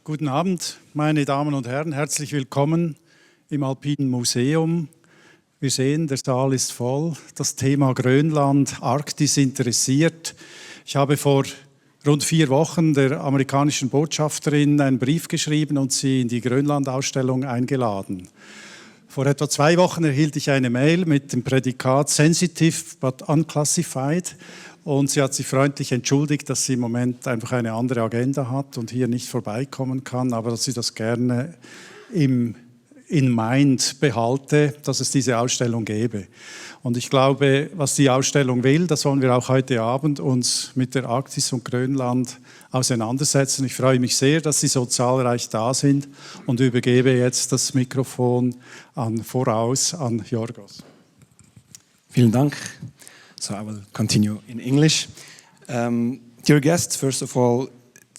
Guten Abend, meine Damen und Herren. Herzlich willkommen im Alpinen Museum. Wir sehen, der Saal ist voll. Das Thema Grönland, Arktis interessiert. Ich habe vor rund 4 Wochen der amerikanischen Botschafterin einen Brief geschrieben und sie in die Grönland-Ausstellung eingeladen. Vor etwa 2 Wochen erhielt ich eine Mail mit dem Prädikat sensitive but unclassified. Und sie hat sich freundlich entschuldigt, dass sie im Moment einfach eine andere Agenda hat und hier nicht vorbeikommen kann, aber dass sie das gerne in Mind behalte, dass es diese Ausstellung gäbe. Und ich glaube, was die Ausstellung will, das wollen wir auch heute Abend uns mit der Arktis und Grönland auseinandersetzen. Ich freue mich sehr, dass Sie so zahlreich da sind und übergebe jetzt das Mikrofon voraus an Jorgos. Vielen Dank. So I will continue in English. Dear guests, first of all,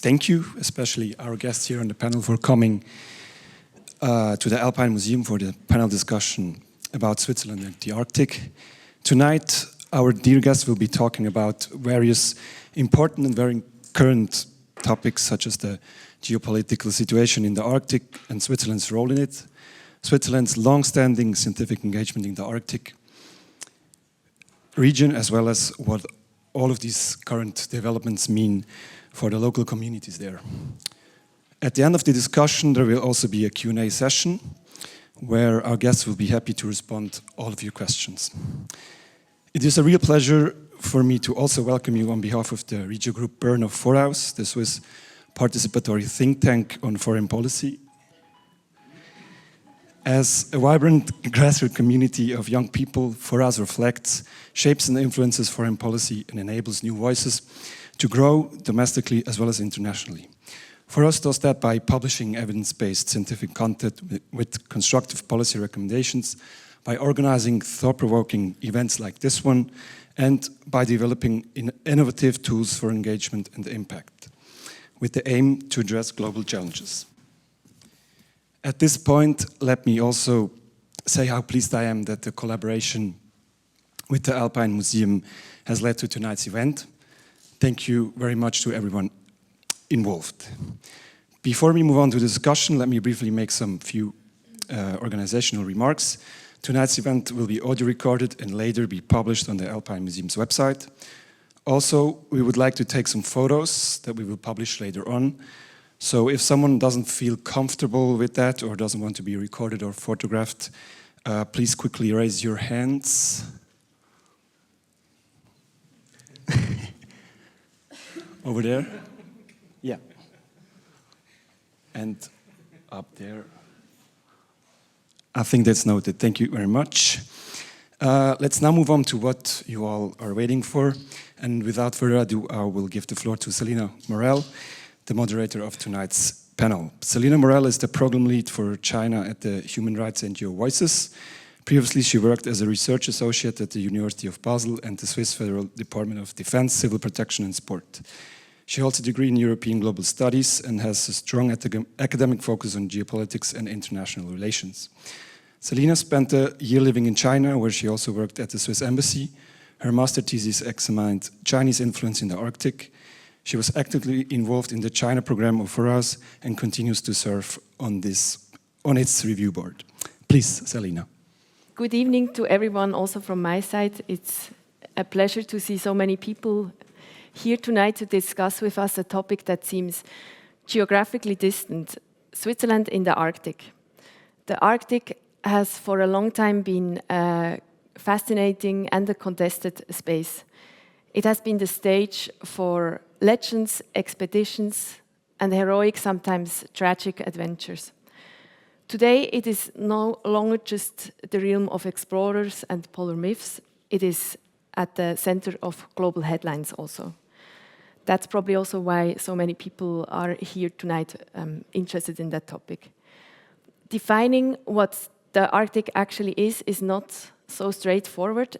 thank you, especially our guests here on the panel, for coming to the Alpine Museum for the panel discussion about Switzerland and the Arctic. Tonight, our dear guests will be talking about various important and very current topics, such as the geopolitical situation in the Arctic and Switzerland's role in it, Switzerland's long-standing scientific engagement in the Arctic region, as well as what all of these current developments mean for the local communities there. At the end of the discussion, there will also be a Q&A session where our guests will be happy to respond to all of your questions. It is a real pleasure for me to also welcome you on behalf of the Regio Group Bern of Voraus, the Swiss participatory think tank on foreign policy. As a vibrant grassroots community of young people, Voraus reflects, shapes and influences foreign policy and enables new voices to grow domestically as well as internationally. Voraus does that by publishing evidence-based scientific content with constructive policy recommendations, by organizing thought-provoking events like this one, and by developing innovative tools for engagement and impact, with the aim to address global challenges. At this point, let me also say how pleased I am that the collaboration with the Alpine Museum has led to tonight's event. Thank you very much to everyone involved. Before we move on to the discussion, let me briefly make some few organizational remarks. Tonight's event will be audio recorded and later be published on the Alpine Museum's website. Also, we would like to take some photos that we will publish later on. So if someone doesn't feel comfortable with that or doesn't want to be recorded or photographed, please quickly raise your hands. Over there? Yeah. And up there. I think that's noted. Thank you very much. Let's now move on to what you all are waiting for. And without further ado, I will give the floor to Selina Morel, the moderator of tonight's panel. Selina Morel is the program lead for China at the Human Rights NGO Voices. Previously, she worked as a research associate at the University of Basel and the Swiss Federal Department of Defense, Civil Protection and Sport. She holds a degree in European Global Studies and has a strong academic focus on geopolitics and international relations. Selina spent a year living in China, where she also worked at the Swiss Embassy. Her master thesis examined Chinese influence in the Arctic. She was actively involved in the China program of Voraus and continues to serve on its review board. Please, Selina. Good evening to everyone, also from my side. It's a pleasure to see so many people here tonight to discuss with us a topic that seems geographically distant, Switzerland in the Arctic. The Arctic has for a long time been a fascinating and a contested space. It has been the stage for legends, expeditions, and heroic, sometimes tragic adventures. Today, it is no longer just the realm of explorers and polar myths. It is at the center of global headlines also. That's probably also why so many people are here tonight interested in that topic. Defining what the Arctic actually is not so straightforward.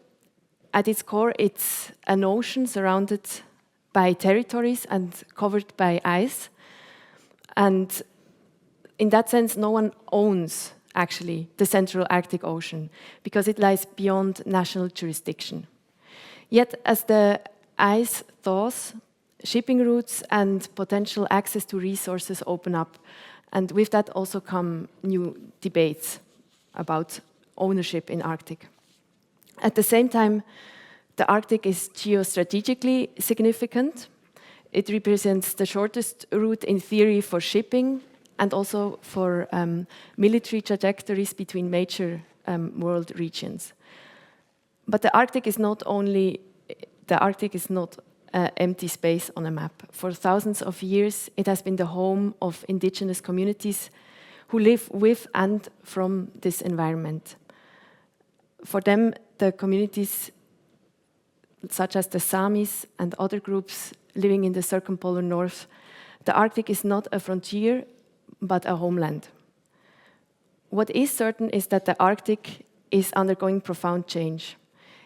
At its core, it's an ocean surrounded by territories and covered by ice. And in that sense, no one owns, actually, the Central Arctic Ocean, because it lies beyond national jurisdiction. Yet, as the ice thaws, shipping routes and potential access to resources open up. And with that also come new debates about ownership in Arctic. At the same time, the Arctic is geostrategically significant. It represents the shortest route in theory for shipping and also for military trajectories between major world regions. But the Arctic is not empty space on a map. For thousands of years, it has been the home of indigenous communities who live with and from this environment. For them, the communities such as the Samis and other groups living in the circumpolar north, the Arctic is not a frontier, but a homeland. What is certain is that the Arctic is undergoing profound change.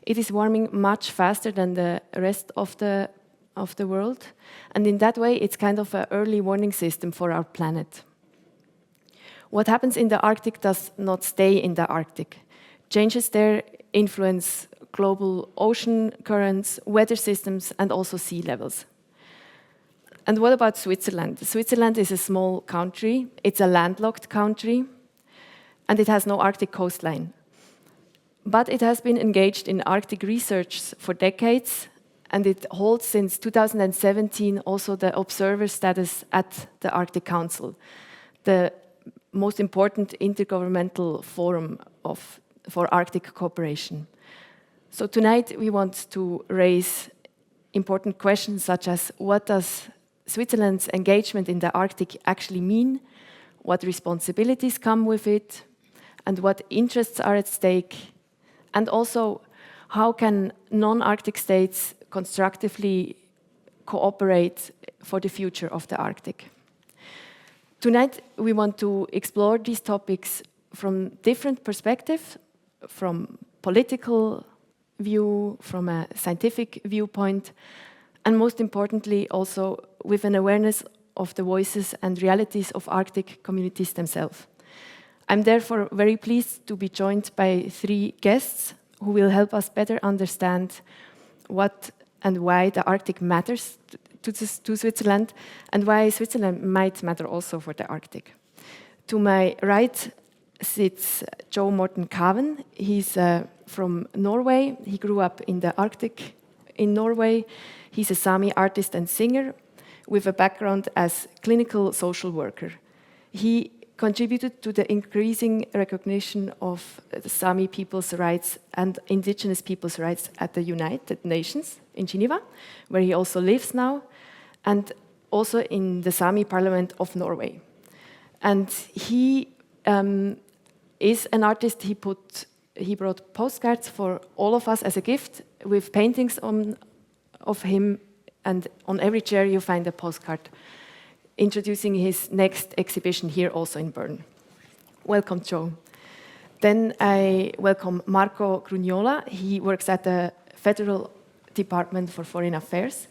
It is warming much faster than the rest of the world, and in that way, it's kind of an early warning system for our planet. What happens in the Arctic does not stay in the Arctic. Changes there influence global ocean currents, weather systems, and also sea levels. And what about Switzerland? Switzerland is a small country. It's a landlocked country, and it has no Arctic coastline. But it has been engaged in Arctic research for decades, and it holds since 2017 also the observer status at the Arctic Council, the most important intergovernmental forum for Arctic cooperation. So tonight we want to raise important questions such as what does Switzerland's engagement in the Arctic actually mean, what responsibilities come with it, and what interests are at stake, and also how can non-Arctic states constructively cooperate for the future of the Arctic. Tonight we want to explore these topics from different perspectives, from political view, from a scientific viewpoint, and most importantly also with an awareness of the voices and realities of Arctic communities themselves. I'm therefore very pleased to be joined by 3 guests who will help us better understand what and why the Arctic matters to Switzerland and why Switzerland might matter also for the Arctic. To my right sits Jo Morten Kaven. He's from Norway. He grew up in the Arctic in Norway. He's a Sami artist and singer with a background as clinical social worker. He contributed to the increasing recognition of the Sami people's rights and indigenous people's rights at the United Nations in Geneva, where he also lives now, and also in the Sami Parliament of Norway. And he is an artist. He brought postcards for all of us as a gift with paintings of him, and on every chair you find a postcard introducing his next exhibition here also in Bern. Welcome, Joe. Then I welcome Marco Grugnola. He works at the Federal Department for Foreign Affairs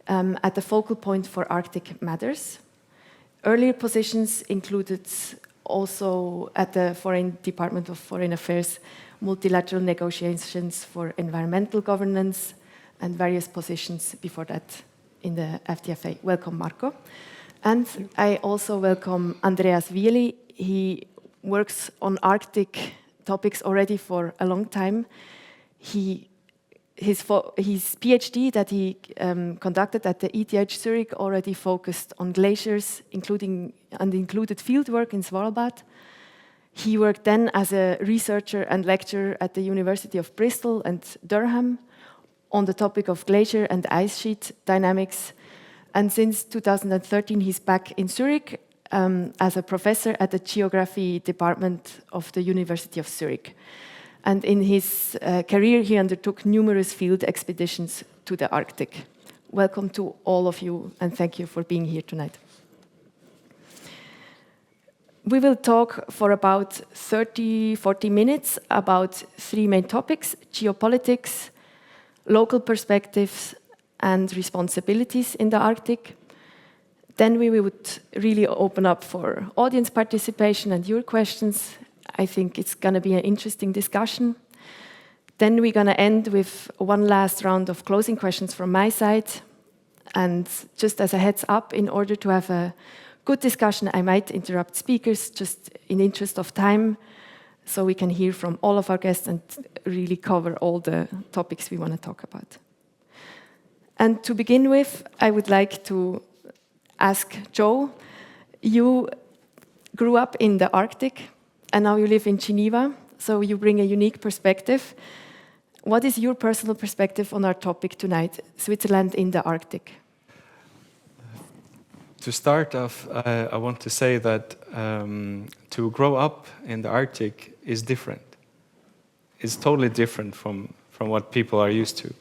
at the focal point for Arctic matters. Earlier positions included also at the Foreign Department of Foreign Affairs, multilateral negotiations for environmental governance, and various positions before that in the FDFA. Welcome, Marco. And I also welcome Andreas Wieli. He works on Arctic topics already for a long time. His PhD that he conducted at the ETH Zurich already focused on glaciers, included fieldwork in Svalbard. He worked then as a researcher and lecturer at the University of Bristol and Durham on the topic of glacier and ice sheet dynamics. And since 2013, he's back in Zurich as a professor at the Geography Department of the University of Zurich. And in his career, he undertook numerous field expeditions to the Arctic. Welcome to all of you, and thank you for being here tonight. We will talk for about 30-40 minutes about 3 main topics: geopolitics, local perspectives, and responsibilities in the Arctic. Then we would really open up for audience participation and your questions. I think it's going to be an interesting discussion. Then we're going to end with one last round of closing questions from my side. And just as a heads up, in order to have a good discussion, I might interrupt speakers just in interest of time, so we can hear from all of our guests and really cover all the topics we want to talk about. And to begin with, I would like to ask Joe, you grew up in the Arctic and now you live in Geneva, so you bring a unique perspective. What is your personal perspective on our topic tonight, Switzerland in the Arctic? To start off, I want to say that to grow up in the Arctic is different. It's totally different from what people are used to.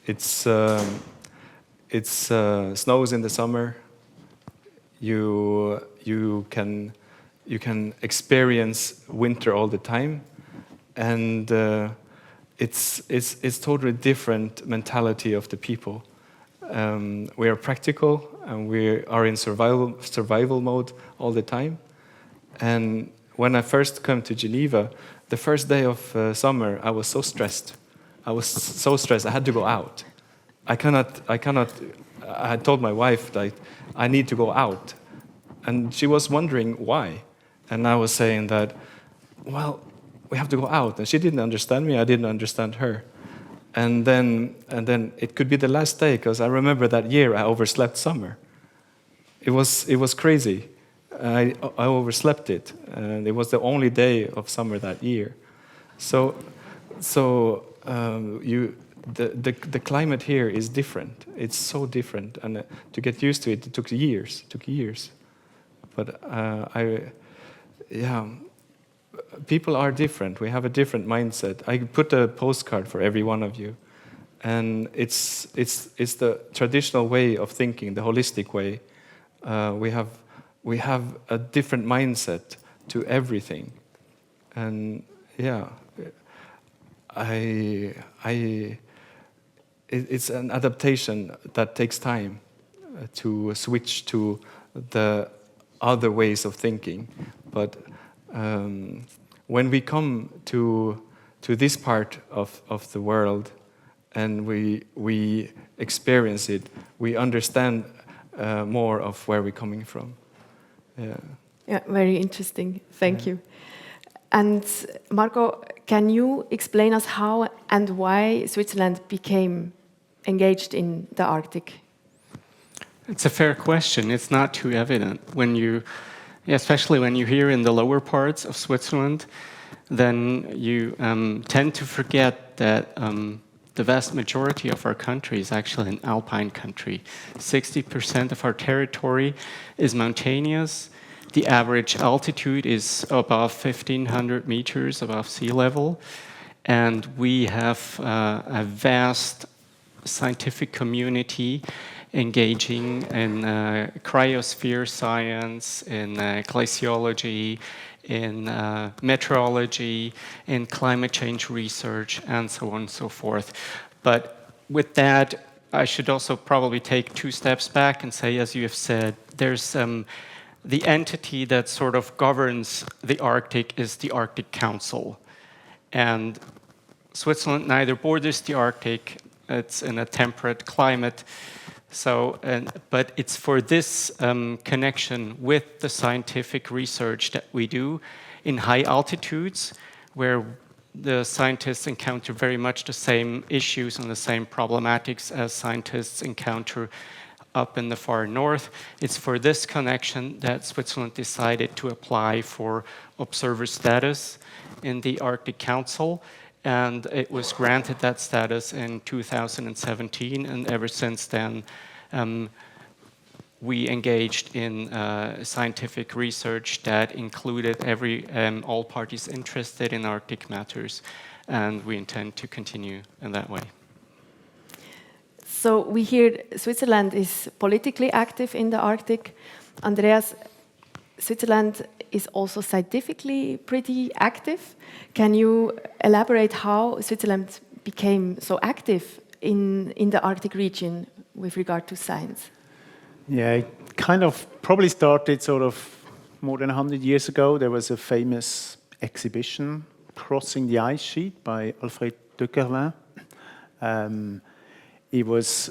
It snows in the summer. You can experience winter all the time, and it's totally different mentality of the people. We are practical and we are in survival mode all the time. And when I first came to Geneva, the first day of summer, I was so stressed. I had to go out. I had told my wife that I need to go out. And she was wondering why. And I was saying that, well, we have to go out. And she didn't understand me, I didn't understand her. And then it could be the last day, because I remember that year I overslept summer. It was crazy. I overslept it, and it was the only day of summer that year. So the climate here is different. It's so different, and to get used to it, it took years. But people are different. We have a different mindset. I put a postcard for every one of you, and it's the traditional way of thinking, the holistic way. We have a different mindset to everything, and it's an adaptation that takes time to switch to the other ways of thinking, but. When we come to this part of the world and we experience it, we understand more of where we're coming from. Yeah, very interesting. Thank you. And Marco, can you explain us how and why Switzerland became engaged in the Arctic? It's a fair question. It's not too evident. Especially when you're here in the lower parts of Switzerland, then you tend to forget that the vast majority of our country is actually an alpine country. 60% of our territory is mountainous. The average altitude is above 1,500 meters above sea level. And we have a vast scientific community engaging in cryosphere science, in glaciology, in meteorology, in climate change research, and so on and so forth. But with that, I should also probably take 2 steps back and say, as you have said, there's the entity that sort of governs the Arctic is the Arctic Council. And Switzerland neither borders the Arctic, it's in a temperate climate. But it's for this connection with the scientific research that we do in high altitudes, where the scientists encounter very much the same issues and the same problematics as scientists encounter up in the far north. It's for this connection that Switzerland decided to apply for observer status in the Arctic Council. And it was granted that status in 2017, and ever since then, we engaged in scientific research that included all parties interested in Arctic matters, and we intend to continue in that way. So we hear Switzerland is politically active in the Arctic. Andreas, Switzerland is also scientifically pretty active. Can you elaborate how Switzerland became so active in the Arctic region with regard to science? Yeah, it kind of probably started sort of more than 100 years ago. There was a famous exhibition, Crossing the Ice Sheet, by Alfred de Kervin. It was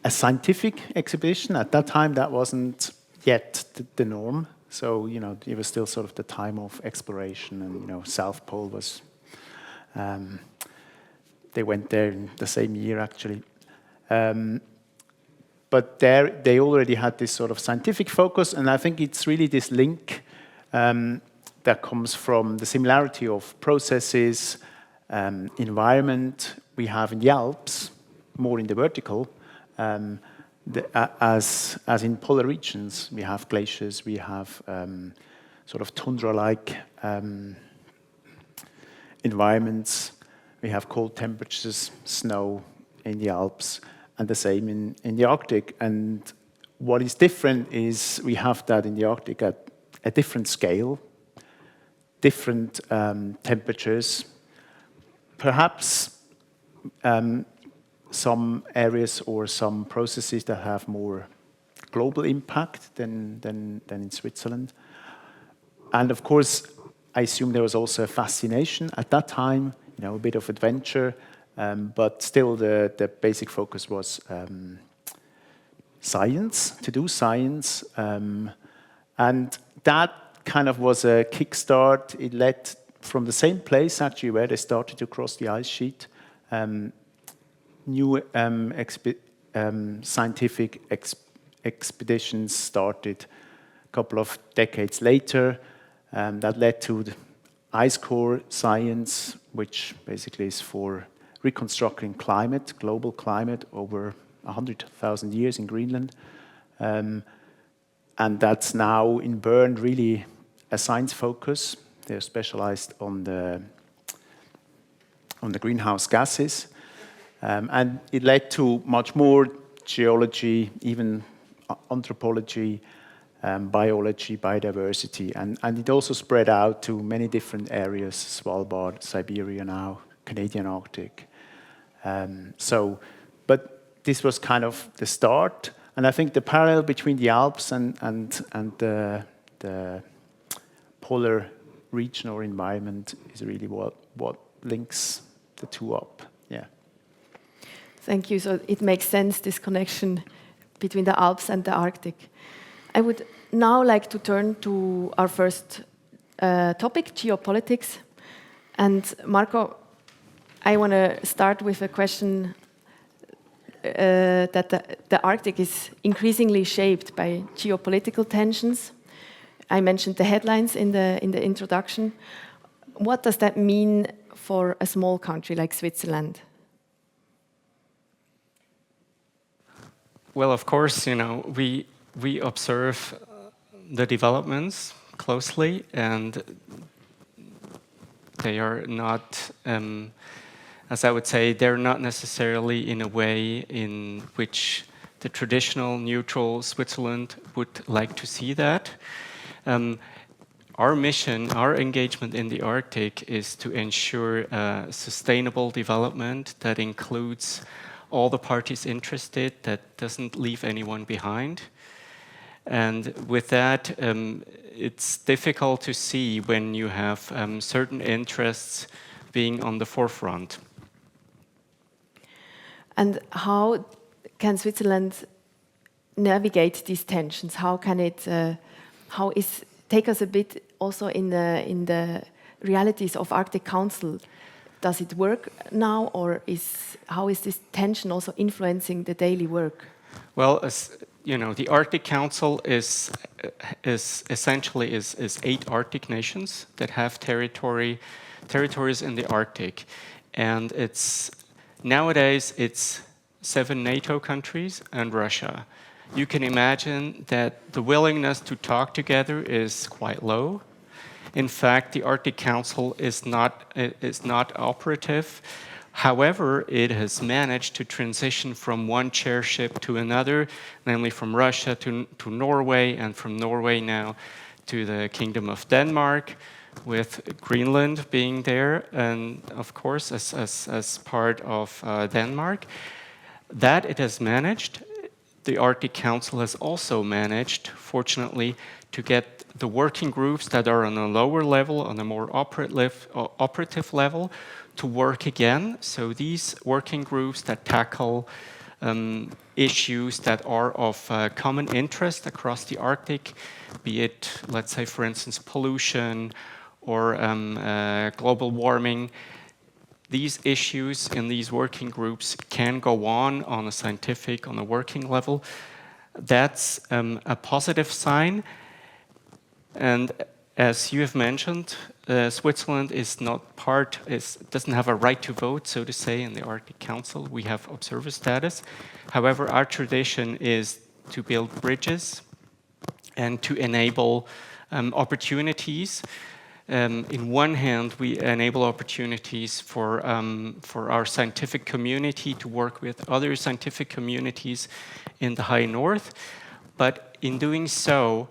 a scientific exhibition. At that time, that wasn't yet the norm. So, it was still sort of the time of exploration, and, South Pole was, they went there in the same year, actually. But there, they already had this sort of scientific focus, and I think it's really this link that comes from the similarity of processes, environment we have in the Alps, more in the vertical, as in polar regions. We have glaciers, we have sort of tundra-like environments, we have cold temperatures, snow in the Alps, and the same in the Arctic. And what is different is we have that in the Arctic at a different scale, different temperatures, perhaps some areas or some processes that have more global impact than in Switzerland. And of course, I assume there was also a fascination at that time, a bit of adventure, but still the basic focus was science, to do science. And that kind of was a kickstart. It led from the same place, actually, where they started to cross the ice sheet. New scientific expeditions started a couple of decades later. That led to the ice core science, which basically is for reconstructing climate, global climate, over 100,000 years in Greenland. And that's now in Bern really a science focus. They're specialized on the greenhouse gases. And it led to much more geology, even anthropology, biology, biodiversity. And it also spread out to many different areas, Svalbard, Siberia now, Canadian Arctic. But this was kind of the start. And I think the parallel between the Alps and the polar region or environment is really what links the two up. Yeah. Thank you. So it makes sense, this connection between the Alps and the Arctic. I would now like to turn to our first topic, geopolitics. And Marco, I want to start with a question that the Arctic is increasingly shaped by geopolitical tensions. I mentioned the headlines in the introduction. What does that mean for a small country like Switzerland? Well, of course, we observe the developments closely, and they are not, as I would say, they're not necessarily in a way in which the traditional neutral Switzerland would like to see that. Our mission, our engagement in the Arctic is to ensure sustainable development that includes all the parties interested, that doesn't leave anyone behind. And with that, it's difficult to see when you have certain interests being on the forefront. And how can Switzerland navigate these tensions? How can it? Take us a bit also in the realities of Arctic Council. Does it work now, or how is this tension also influencing the daily work? Well, the Arctic Council is essentially 8 Arctic nations that have territories in the Arctic, and nowadays it's 7 NATO countries and Russia. You can imagine that the willingness to talk together is quite low. In fact, the Arctic Council is not operative. However, it has managed to transition from one chairship to another, namely from Russia to Norway, and from Norway now to the Kingdom of Denmark, with Greenland being there, and of course as part of Denmark. That it has managed. The Arctic Council has also managed, fortunately, to get the working groups that are on a lower level, on a more operative level, to work again. So these working groups that tackle issues that are of common interest across the Arctic, be it, let's say, for instance, pollution or global warming. These issues in these working groups can go on a scientific, on a working level. That's a positive sign. And as you have mentioned, Switzerland is not doesn't have a right to vote, so to say, in the Arctic Council. We have observer status. However, our tradition is to build bridges and to enable opportunities. In one hand, we enable opportunities for our scientific community to work with other scientific communities in the high north. But in doing so,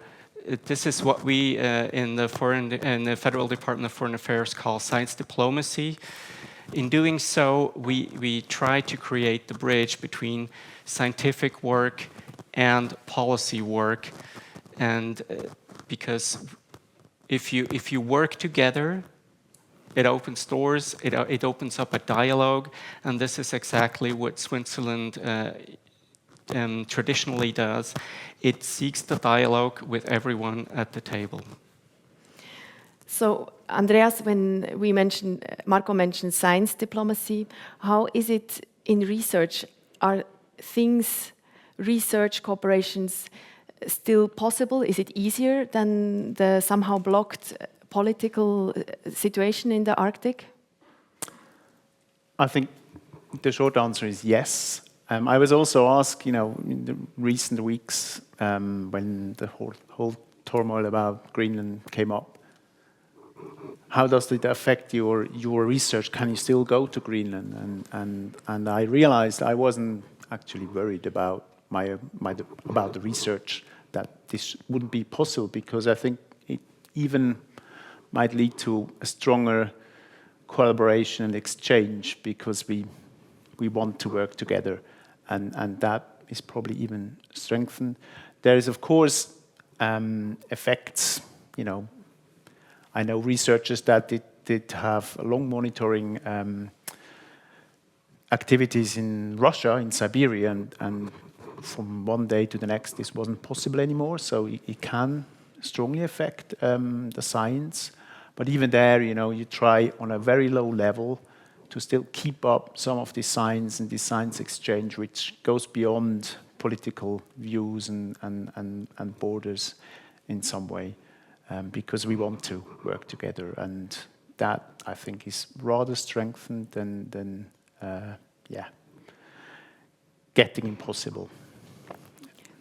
this is what we in the Federal Department of Foreign Affairs call science diplomacy. In doing so, we try to create the bridge between scientific work and policy work, and because if you work together, it opens doors, it opens up a dialogue, and this is exactly what Switzerland traditionally does. It seeks the dialogue with everyone at the table. So, Andreas, when Marco mentioned science diplomacy, how is it in research? Are research cooperations still possible? Is it easier than the somehow blocked political situation in the Arctic? I think the short answer is yes. I was also asked, in the recent weeks when the whole turmoil about Greenland came up, how does it affect your research? Can you still go to Greenland? And I realized I wasn't actually worried about about the research, that this wouldn't be possible, because I think it even might lead to a stronger collaboration and exchange, because we want to work together, and that is probably even strengthened. There is, of course, effects. I know researchers that did have long monitoring activities in Russia, in Siberia, and from one day to the next, this wasn't possible anymore. So it can strongly affect the science. But even there, you try on a very low level to still keep up some of the science and the science exchange, which goes beyond political views and borders in some way, because we want to work together. And that, I think, is rather strengthened than getting impossible.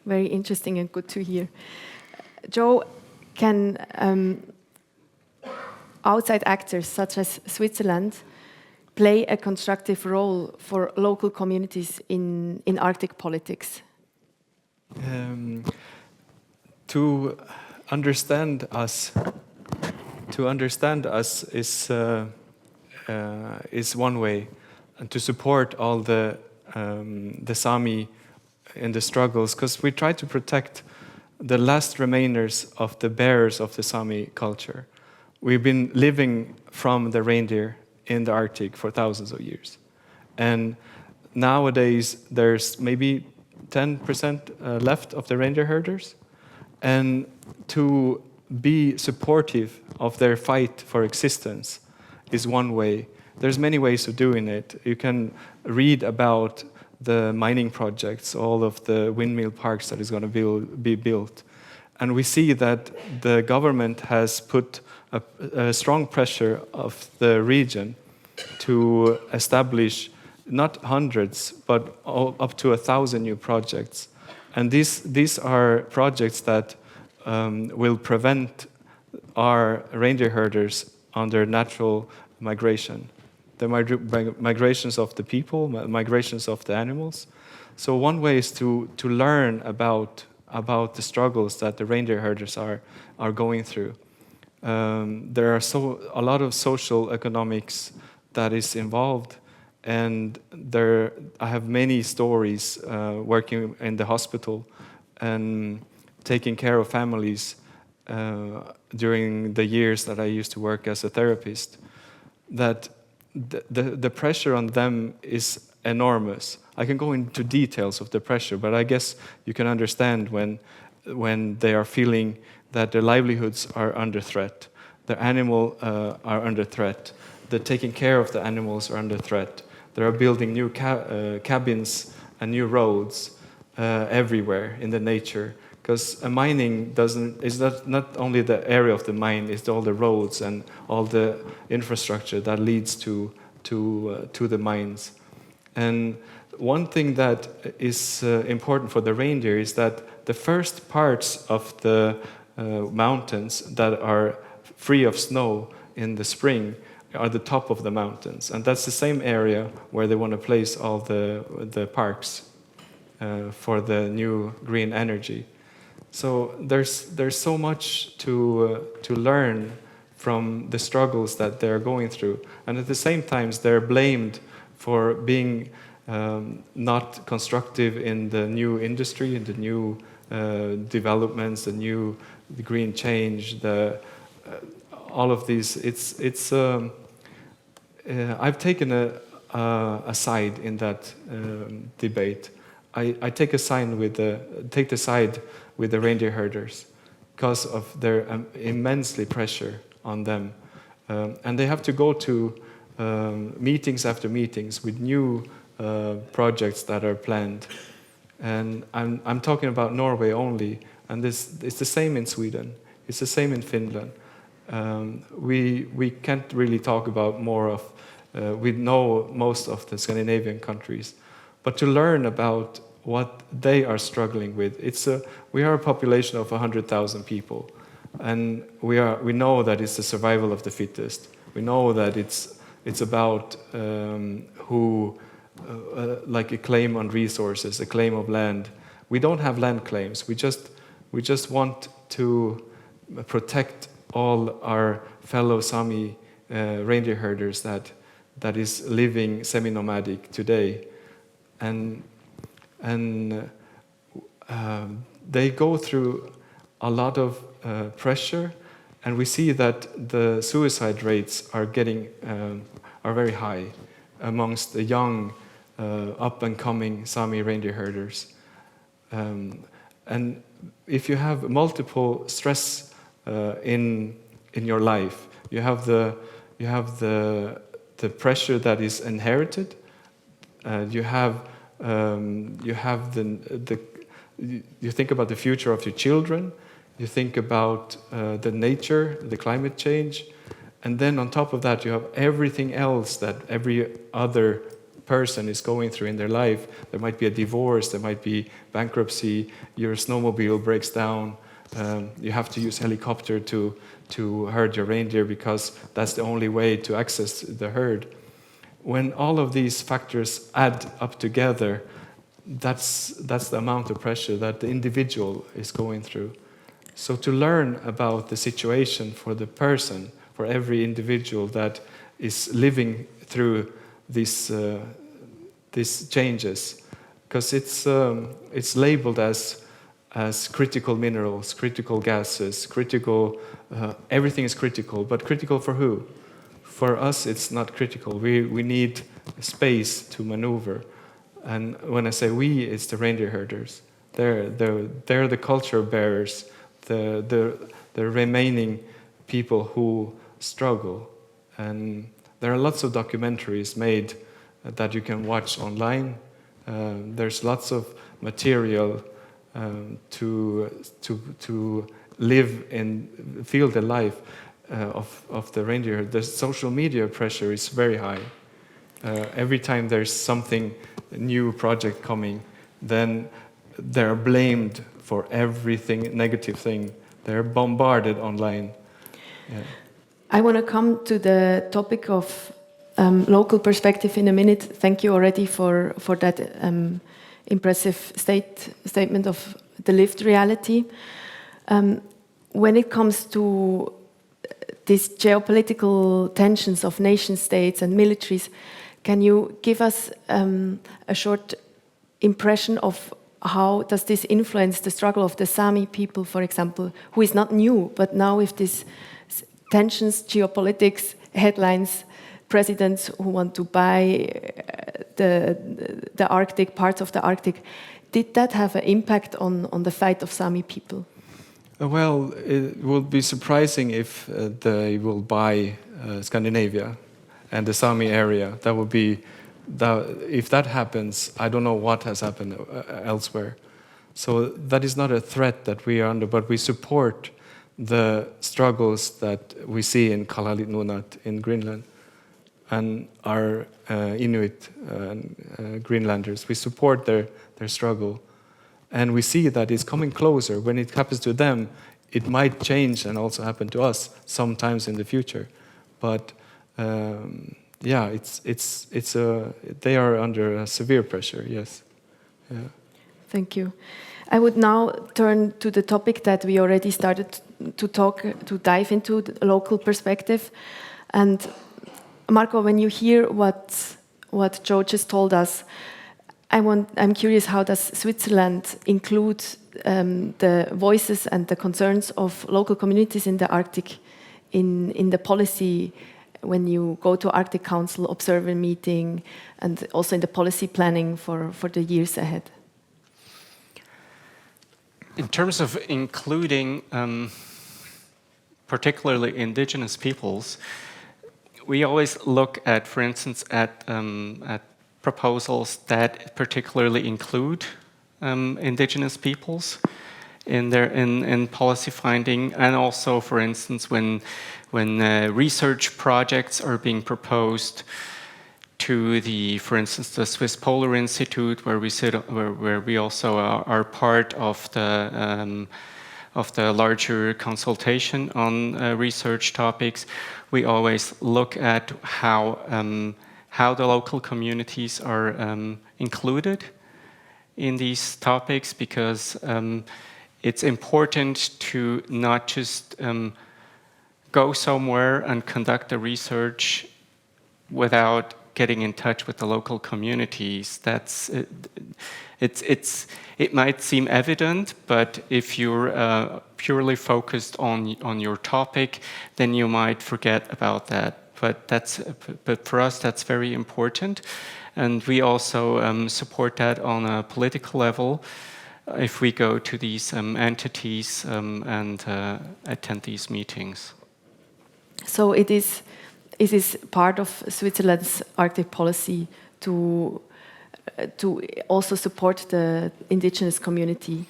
Very interesting and good to hear. Joe, can outside actors such as Switzerland play a constructive role for local communities in Arctic politics? To understand us is one way, and to support all the Sami in the struggles, because we try to protect the last remainers of the bearers of the Sami culture. We've been living from the reindeer in the Arctic for thousands of years. And nowadays, there's maybe 10% left of the reindeer herders. And to be supportive of their fight for existence is one way. There's many ways of doing it. You can read about the mining projects, all of the windmill parks that is going to be built. And we see that the government has put a strong pressure of the region to establish not hundreds, but up to 1,000 new projects. And these are projects that will prevent our reindeer herders on their natural migration. The migrations of the people, migrations of the animals. So one way is to learn about the struggles that the reindeer herders are going through. There are a lot of social economics that is involved, and I have many stories working in the hospital and taking care of families during the years that I used to work as a therapist, that the pressure on them is enormous. I can go into details of the pressure, but I guess you can understand when they are feeling that their livelihoods are under threat, their animals are under threat, the taking care of the animals are under threat. They are building new cabins and new roads everywhere in the nature. Because mining is not only the area of the mine, it's all the roads and all the infrastructure that leads to the mines. And one thing that is important for the reindeer is that the first parts of the mountains that are free of snow in the spring are the top of the mountains. And that's the same area where they want to place all the parks for the new green energy. So there's so much to learn from the struggles that they're going through, and at the same time they're blamed for being not constructive in the new industry, in the new developments, the green change, all of these. I've taken a side in that debate. I take the side with the reindeer herders because of their immensely pressure on them. And they have to go to meetings after meetings with new projects that are planned. And I'm talking about Norway only, and it's the same in Sweden. It's the same in Finland. We can't really talk about more of, we know most of the Scandinavian countries, but to learn about what they are struggling with. We are a population of 100,000 people, and we know that it's the survival of the fittest. We know that it's about like a claim on resources, a claim of land. We don't have land claims. We just want to protect all our fellow Sami reindeer herders that is living semi-nomadic today, and they go through a lot of pressure, and we see that the suicide rates are very high amongst the young, up-and-coming Sami reindeer herders. And if you have multiple stress in your life, you have the pressure that is inherited. You think about the future of your children. You think about the nature, the climate change, and then on top of that, you have everything else that every other person is going through in their life. There might be a divorce, there might be bankruptcy, your snowmobile breaks down, you have to use helicopter to herd your reindeer because that's the only way to access the herd. When all of these factors add up together, that's the amount of pressure that the individual is going through. So to learn about the situation for the person, for every individual that is living through these changes, because it's labeled as critical minerals, critical gases, critical. Everything is critical, but critical for who? For us, it's not critical. We need space to maneuver, and when I say we, it's the reindeer herders. They're the culture bearers, the remaining people who struggle, and there are lots of documentaries made that you can watch online. There's lots of material to live and feel the life of the reindeer. The social media pressure is very high. Every time there's something, a new project coming, then they're blamed for everything negative thing. They're bombarded online. Yeah. I want to come to the topic of local perspective in a minute. Thank you already for that impressive statement of the lived reality. When it comes to these geopolitical tensions of nation states and militaries, can you give us a short impression of how does this influence the struggle of the Sami people, for example, who is not new, but now with these tensions, geopolitics, headlines, presidents who want to buy the Arctic, parts of the Arctic. Did that have an impact on the fate of Sami people? Well, it will be surprising if they will buy Scandinavia and the Sami area. That would be, if that happens, I don't know what has happened elsewhere. So that is not a threat that we are under, but we support the struggles that we see in Kalaallit Nunaat in Greenland and our Inuit Greenlanders. We support their struggle. And we see that it's coming closer. When it happens to them, it might change and also happen to us sometimes in the future. But yeah, they are under severe pressure, yes. Yeah. Thank you. I would now turn to the topic that we already started to dive into, the local perspective. And Marco, when you hear what Joe just told us, I'm curious, how does Switzerland include the voices and the concerns of local communities in the Arctic in the policy when you go to Arctic Council observer meeting and also in the policy planning for the years ahead? In terms of including particularly indigenous peoples, we always look at, for instance, at proposals that particularly include indigenous peoples in policy finding, and also, for instance, when research projects are being proposed to for instance, the Swiss Polar Institute, where we sit, where we also are part of the larger consultation on research topics. We always look at how the local communities are included in these topics, because it's important to not just go somewhere and conduct the research without getting in touch with the local communities. It might seem evident, but if you're purely focused on your topic, then you might forget about that. But for us, that's very important, and we also support that on a political level. If we go to these entities and attend these meetings. So it is part of Switzerland's Arctic policy to also support the indigenous community.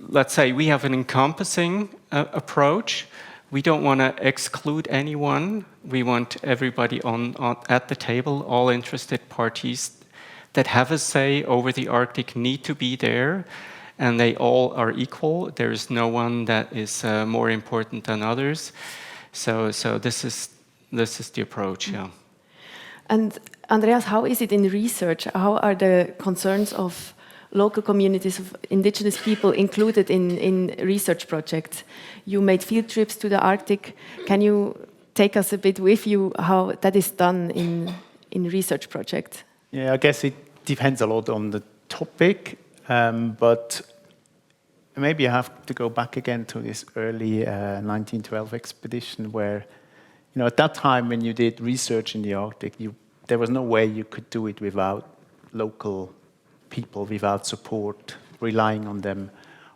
Let's say we have an encompassing approach. We don't want to exclude anyone. We want everybody at the table, all interested parties that have a say over the Arctic need to be there, and they all are equal. There is no one that is more important than others. So this is the approach, yeah. And Andreas, how is it in research? How are the concerns of local communities of indigenous people included in research projects? You made field trips to the Arctic. Can you take us a bit with you how that is done in research projects? Yeah, I guess it depends a lot on the topic, but maybe I have to go back again to this early 1912 expedition where, at that time when you did research in the Arctic, there was no way you could do it without local people, without support, relying on them,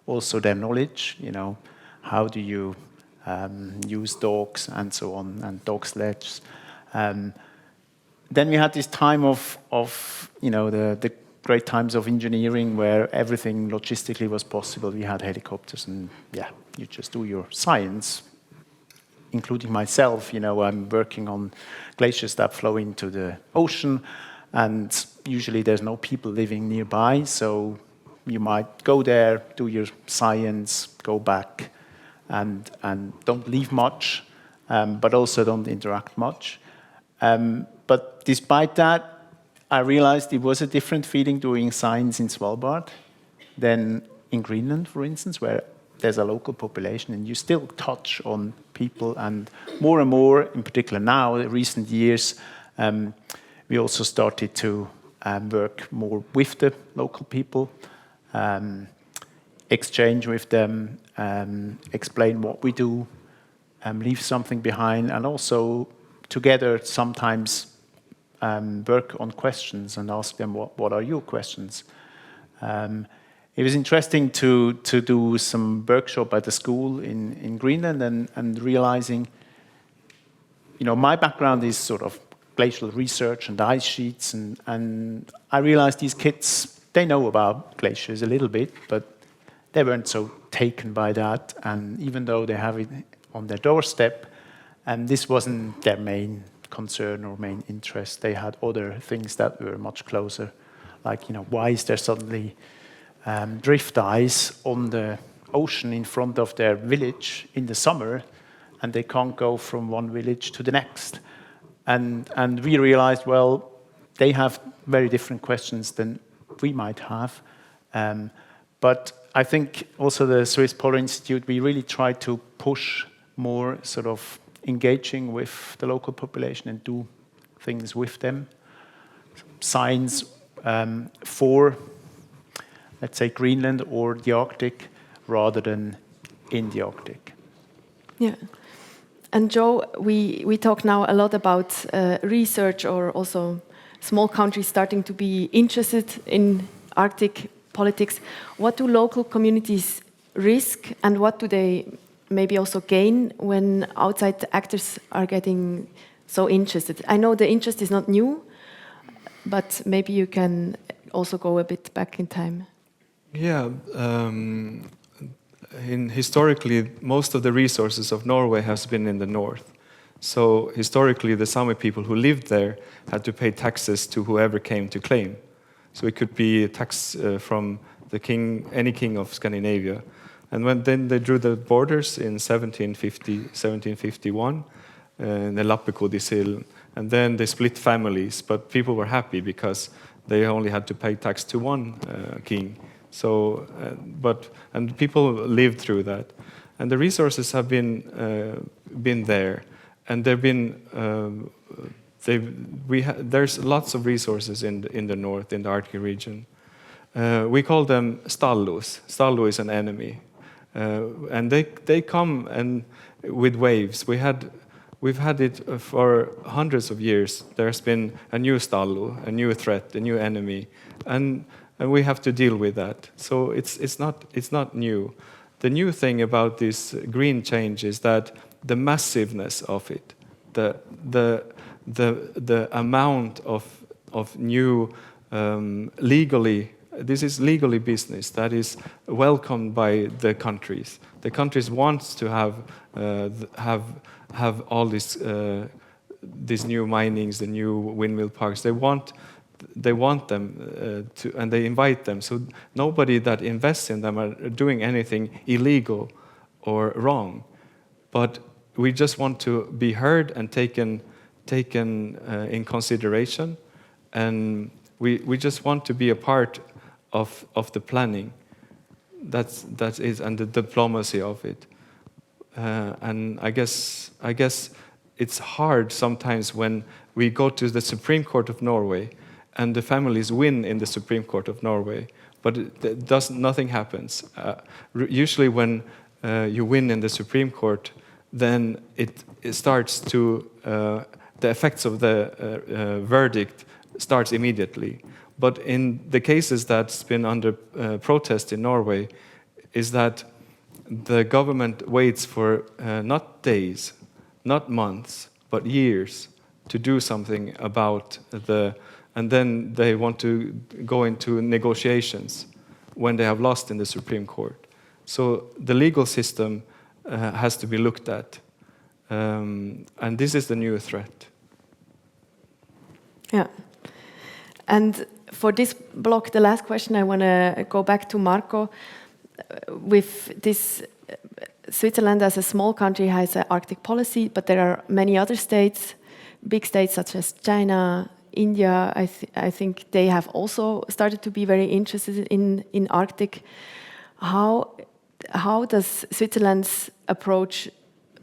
also their knowledge, how do you use dogs and so on, and dog sledges. Then we had this time of the great times of engineering where everything logistically was possible. We had helicopters and you just do your science, including myself. I'm working on glaciers that flow into the ocean, and usually there's no people living nearby, so you might go there, do your science, go back, and don't leave much, but also don't interact much. But despite that, I realized it was a different feeling doing science in Svalbard than in Greenland, for instance, where there's a local population and you still touch on people. And more, in particular now, in recent years, we also started to work more with the local people, exchange with them, explain what we do, leave something behind, and also together sometimes work on questions and ask them, what are your questions? It was interesting to do some workshop at the school in Greenland and realizing, my background is sort of glacial research and ice sheets, and I realized these kids, they know about glaciers a little bit, but they weren't so taken by that, and even though they have it on their doorstep, and this wasn't their main concern or main interest. They had other things that were much closer, like, why is there suddenly drift ice on the ocean in front of their village in the summer, and they can't go from one village to the next. And we realized, well, they have very different questions than we might have. But I think also the Swiss Polar Institute, we really try to push more sort of engaging with the local population and do things with them. Science for, let's say, Greenland or the Arctic rather than in the Arctic. Yeah. And Joe, we talk now a lot about research or also small countries starting to be interested in Arctic politics. What do local communities risk and what do they maybe also gain when outside actors are getting so interested? I know the interest is not new, but maybe you can also go a bit back in time. Yeah, historically, most of the resources of Norway has been in the north. So historically, the Sami people who lived there had to pay taxes to whoever came to claim. So it could be a tax from the king, any king of Scandinavia. And then they drew the borders in 1751, in the Lappekodisill, and then they split families. But people were happy because they only had to pay tax to one king. So, and people lived through that, and the resources have been there, and there've been there's lots of resources in the north, in the Arctic region. We call them stallos. Stallo is an enemy, and they come and with waves. We've had it for hundreds of years. There's been a new stallo, a new threat, a new enemy, and we have to deal with that. So it's not new. The new thing about this green change is that the massiveness of it, the amount of new legally. This is legally business that is welcomed by the countries. The countries want to have all these new minings, the new windmill parks. They want them to, and they invite them. So nobody that invests in them are doing anything illegal or wrong. But we just want to be heard and taken in consideration, and we just want to be a part of the planning. That is, and the diplomacy of it. And I guess it's hard sometimes when we go to the Supreme Court of Norway and the families win in the Supreme Court of Norway, but nothing happens. Usually when you win in the Supreme Court, then it starts to, the effects of the verdict starts immediately. But in the cases that's been under protest in Norway, is that the government waits for not days, not months, but years to do something about and then they want to go into negotiations when they have lost in the Supreme Court. So the legal system has to be looked at. And this is the new threat. Yeah. And for this block, the last question, I want to go back to Marco. With this, Switzerland as a small country has an Arctic policy, but there are many other states, big states such as China, India. I think they have also started to be very interested in Arctic. How does Switzerland's approach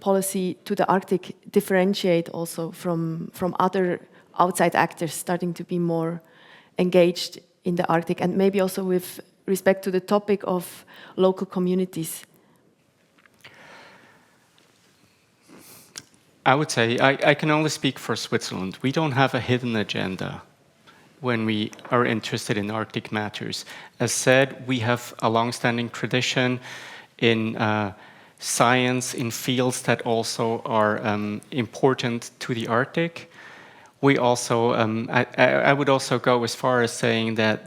policy to the Arctic differentiate also from other outside actors starting to be more engaged in the Arctic, and maybe also with respect to the topic of local communities? I would say, I can only speak for Switzerland. We don't have a hidden agenda when we are interested in Arctic matters. As said, we have a long-standing tradition in science, in fields that also are important to the Arctic. We also, I would also go as far as saying that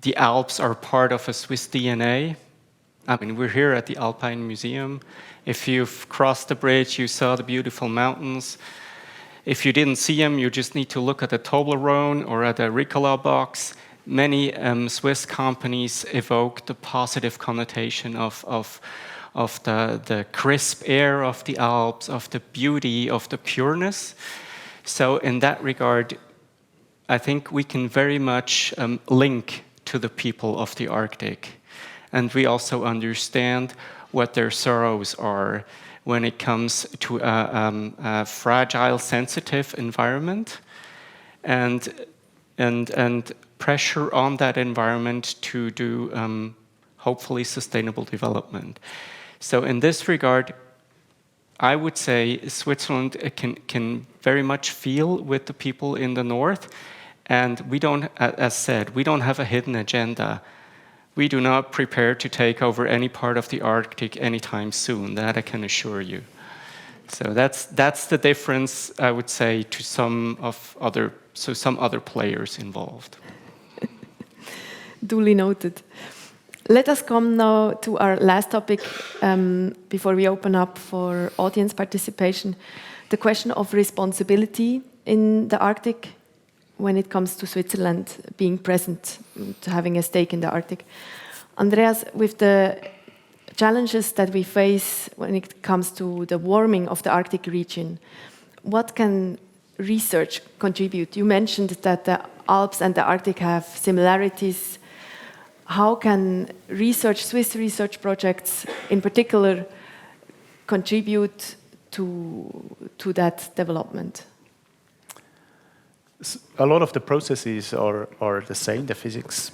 the Alps are part of a Swiss DNA. I mean, we're here at the Alpine Museum. If you've crossed the bridge, you saw the beautiful mountains. If you didn't see them, you just need to look at the Toblerone or at the Ricola box. Many Swiss companies evoke the positive connotation of the crisp air of the Alps, of the beauty, of the pureness. So in that regard, I think we can very much link to the people of the Arctic. And we also understand what their sorrows are when it comes to a fragile, sensitive environment, and pressure on that environment to do hopefully sustainable development. So in this regard, I would say Switzerland can very much feel with the people in the north, and we don't, as said, we don't have a hidden agenda. We do not prepare to take over any part of the Arctic anytime soon, that I can assure you. So that's the difference, I would say, to some other players involved. Duly noted. Let us come now to our last topic before we open up for audience participation, the question of responsibility in the Arctic when it comes to Switzerland being present, to having a stake in the Arctic. Andreas, with the challenges that we face when it comes to the warming of the Arctic region, what can research contribute? You mentioned that the Alps and the Arctic have similarities. How can Swiss research projects in particular contribute to that development? A lot of the processes are the same. The physics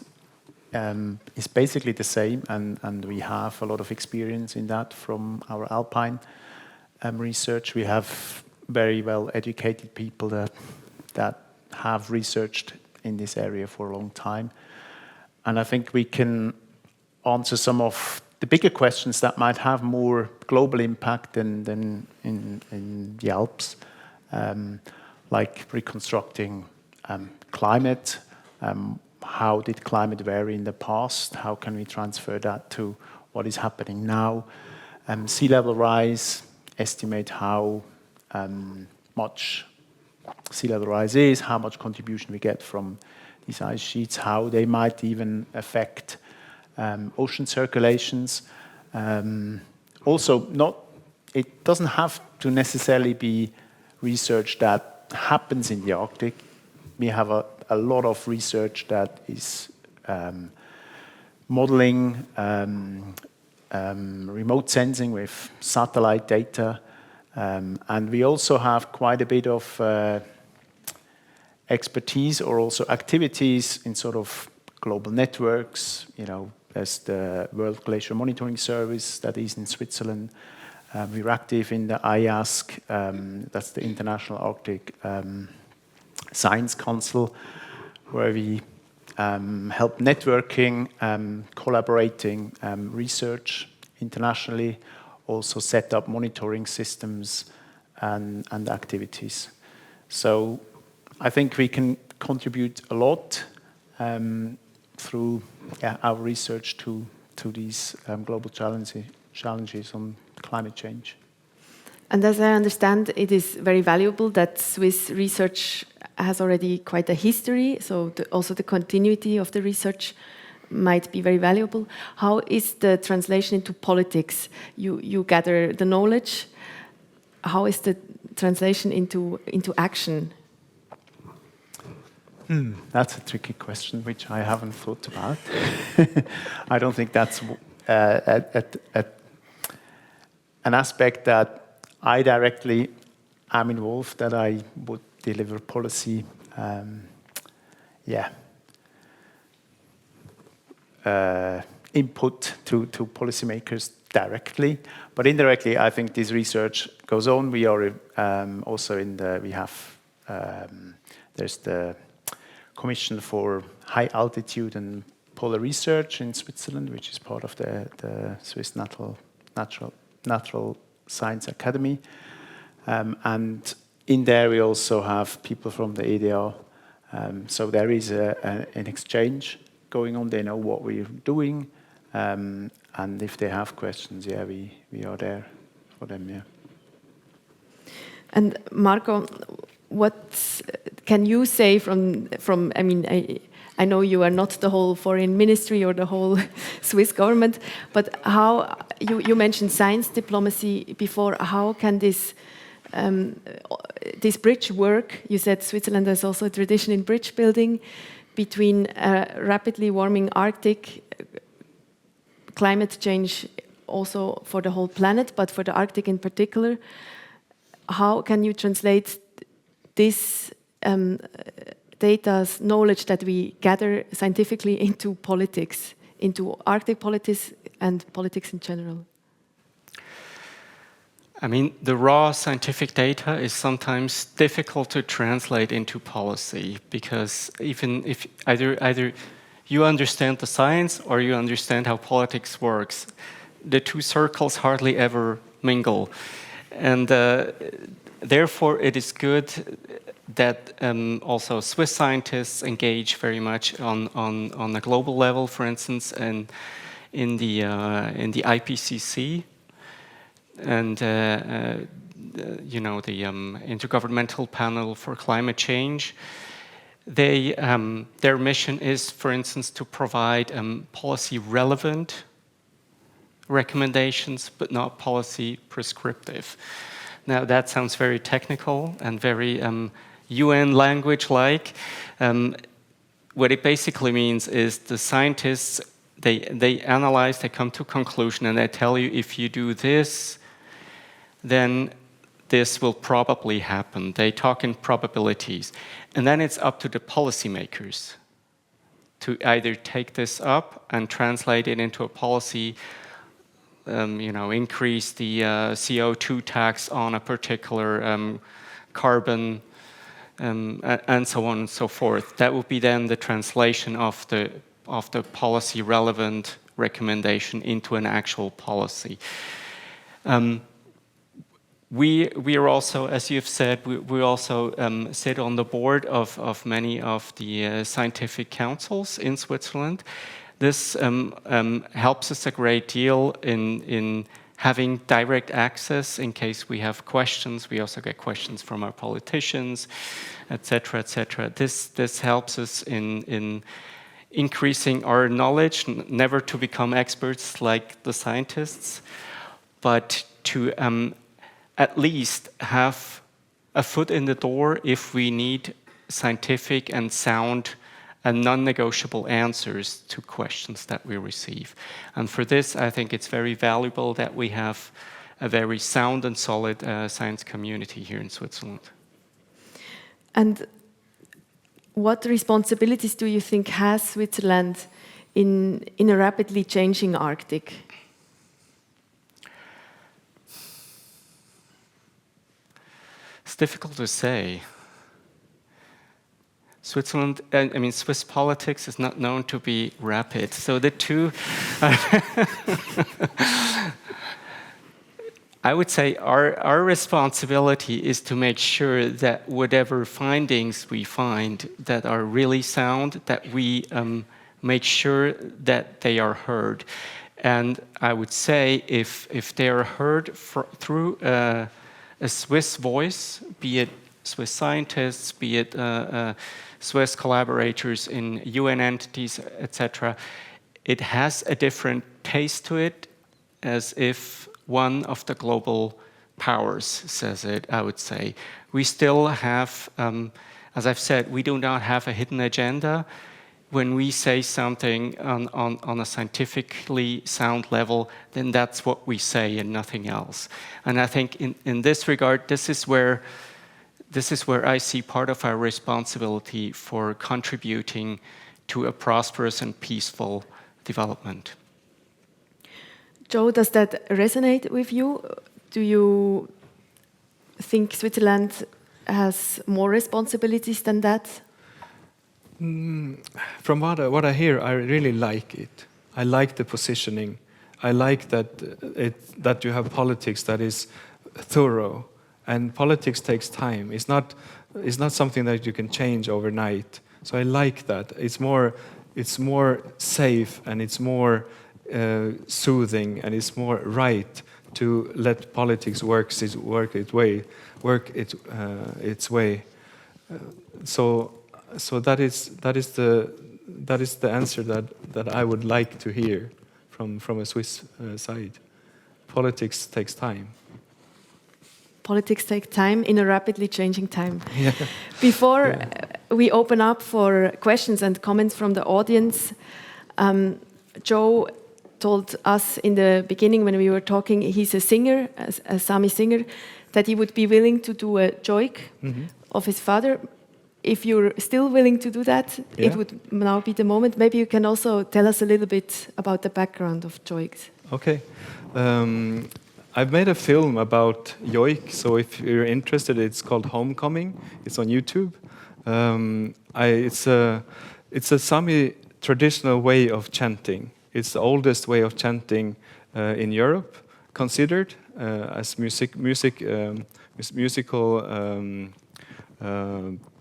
is basically the same, and we have a lot of experience in that from our Alpine research. We have very well educated people that have researched in this area for a long time. And I think we can answer some of the bigger questions that might have more global impact than in the Alps, like reconstructing climate. How did climate vary in the past? How can we transfer that to what is happening now? Sea level rise, estimate how much sea level rise is, how much contribution we get from these ice sheets, how they might even affect ocean circulations. Also, it doesn't have to necessarily be research that happens in the Arctic. We have a lot of research that is modeling remote sensing with satellite data. And we also have quite a bit of expertise or also activities in sort of global networks. You know, there's the World Glacier Monitoring Service that is in Switzerland. We're active in the IASC, that's the International Arctic Science Council, where we help networking, collaborating research internationally, also set up monitoring systems and activities. So I think we can contribute a lot through our research to these global challenges on climate change. And as I understand, it is very valuable that Swiss research has already quite a history, so also the continuity of the research might be very valuable. How is the translation into politics? You gather the knowledge. How is the translation into action? That's a tricky question, which I haven't thought about. I don't think that's an aspect that I directly am involved, that I would deliver policy, input to policymakers. directly, but indirectly, I think this research goes on. We are also there's the Commission for High Altitude and Polar Research in Switzerland, which is part of the Swiss Natural Science Academy. And in there we also have people from the EDA. So there is an exchange going on. They know what we're doing. And if they have questions, yeah, we are there for them, yeah. And Marco, what can you say from I mean, I know you are not the whole foreign ministry or the whole Swiss government, but how, you mentioned science diplomacy before, how can this bridge work? You said Switzerland has also a tradition in bridge building between rapidly warming Arctic, climate change also for the whole planet, but for the Arctic in particular. How can you translate this data's knowledge that we gather scientifically into politics, into Arctic politics and politics in general? I mean, the raw scientific data is sometimes difficult to translate into policy, because even if either you understand the science or you understand how politics works, the two circles hardly ever mingle. And therefore, it is good that also Swiss scientists engage very much on a global level, for instance, and in the IPCC, and you know, the Intergovernmental Panel for Climate Change. Their mission is, for instance, to provide policy-relevant recommendations, but not policy prescriptive. Now, that sounds very technical and very UN language-like. What it basically means is the scientists, they analyze, they come to a conclusion, and they tell you, if you do this, then this will probably happen. They talk in probabilities. And then it's up to the policymakers to either take this up and translate it into a policy, you know, increase the CO2 tax on a particular carbon, and so on and so forth. That would be then the translation of the policy-relevant recommendation into an actual policy. We are also, as you've said, we also sit on the board of many of the scientific councils in Switzerland. This helps us a great deal in having direct access in case we have questions. We also get questions from our politicians, etc., etc. This helps us in increasing our knowledge, never to become experts like the scientists, but to at least have a foot in the door if we need scientific and sound and non-negotiable answers to questions that we receive. And for this, I think it's very valuable that we have a very sound and solid science community here in Switzerland. And what responsibilities do you think has Switzerland in a rapidly changing Arctic? It's difficult to say. Switzerland, I mean, Swiss politics is not known to be rapid. So the two, I would say our responsibility is to make sure that whatever findings we find that are really sound, that we make sure that they are heard. And I would say if they are heard through a Swiss voice, be it Swiss scientists, be it Swiss collaborators in UN entities, etc., it has a different taste to it, as if one of the global powers says it, I would say. We still have, as I've said, we do not have a hidden agenda. When we say something on a scientifically sound level, then that's what we say and nothing else. And I think in this regard, this is where I see part of our responsibility for contributing to a prosperous and peaceful development. Joe, does that resonate with you? Do you think Switzerland has more responsibilities than that? From what I hear, I really like it. I like the positioning. I like that you have politics that is thorough, and politics takes time. It's not something that you can change overnight. So I like that. It's more safe, and it's more soothing, and it's more right to let politics work its way. So that is the answer that I would like to hear from a Swiss side. Politics takes time. Politics take time in a rapidly changing time. Yeah. Before we open up for questions and comments from the audience, Joe told us in the beginning when we were talking, he's a singer, a Sami singer, that he would be willing to do a joik of his father. If you're still willing to do that, it would now be the moment. Maybe you can also tell us a little bit about the background of joiks. Okay. I've made a film about joik, so if you're interested, it's called Homecoming. It's on YouTube. It's a Sami traditional way of chanting. It's the oldest way of chanting in Europe, considered as musical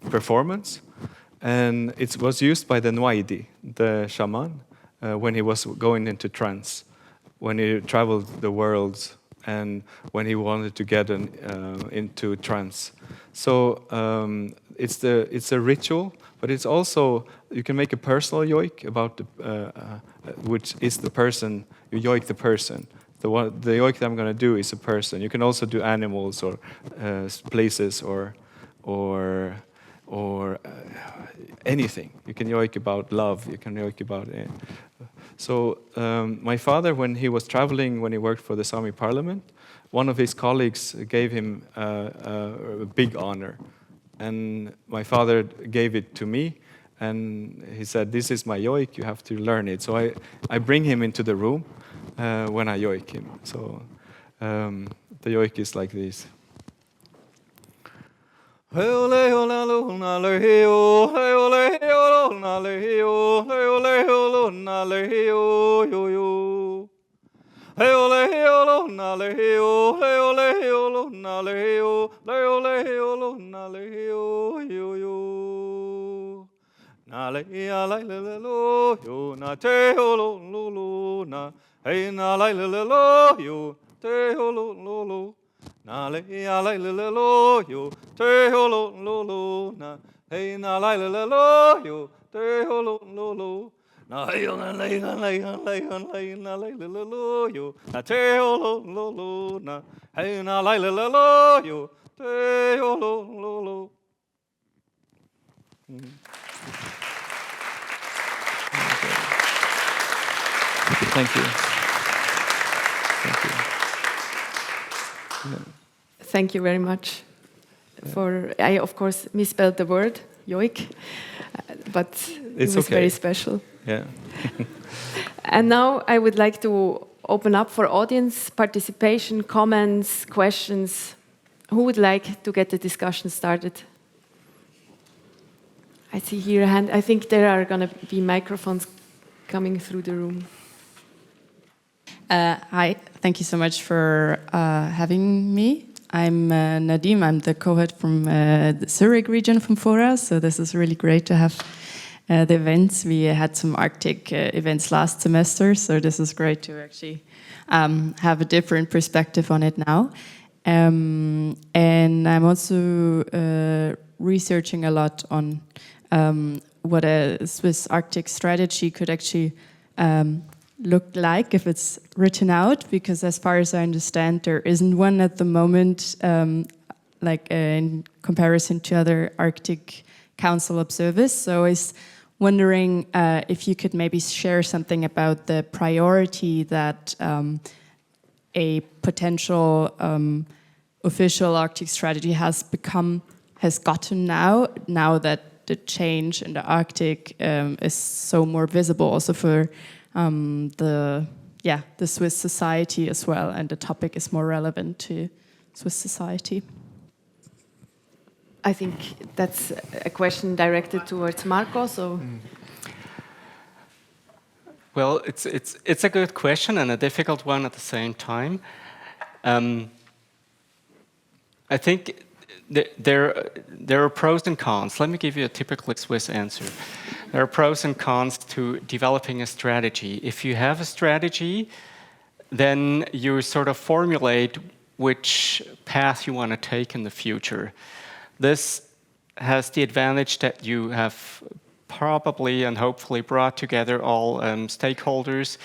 performance. And it was used by the Nuaidi, the shaman, when he was going into trance, when he traveled the world, and when he wanted to get into trance. So it's a ritual, but it's also, you can make a personal yoik about which is the person. You yoik the person. The yoik that I'm going to do is a person. You can also do animals or places or anything. You can yoik about love. You can yoik about So my father, when he was traveling, when he worked for the Sami parliament, one of his colleagues gave him a big honor. And my father gave it to me, and he said, "This is my yoik, you have to learn it." So I bring him into the room when I yoik him. So the yoik is like this. Na le ya le le lo yo te ho lo na hey na le le lo yo te ho lo na hey na le na le na le na le le lo yo na te ho lo na hey na le le lo yo te ho lo. Thank you. Thank you. Thank you very much. I, of course, misspelled the word, yoik, but it was very special. Yeah. And now I would like to open up for audience participation, comments, questions. Who would like to get the discussion started? I see here a hand. I think there are going to be microphones coming through the room. Hi, thank you so much for having me. I'm Nadim, I'm the co-head from the Zurich region from Fora, so this is really great to have the events. We had some Arctic events last semester, so this is great to actually have a different perspective on it now. And I'm also researching a lot on what a Swiss Arctic strategy could actually look like if it's written out, because as far as I understand, there isn't one at the moment, in comparison to other Arctic Council observers. So I was wondering if you could maybe share something about the priority that a potential official Arctic strategy has gotten now that the change in the Arctic is so more visible, also for the the Swiss society as well, and the topic is more relevant to Swiss society. I think that's a question directed towards Marco. So, Well, it's a good question and a difficult one at the same time. I think there are pros and cons. Let me give you a typically Swiss answer. There are pros and cons to developing a strategy. If you have a strategy, then you sort of formulate which path you want to take in the future. This has the advantage that you have probably and hopefully brought together all stakeholders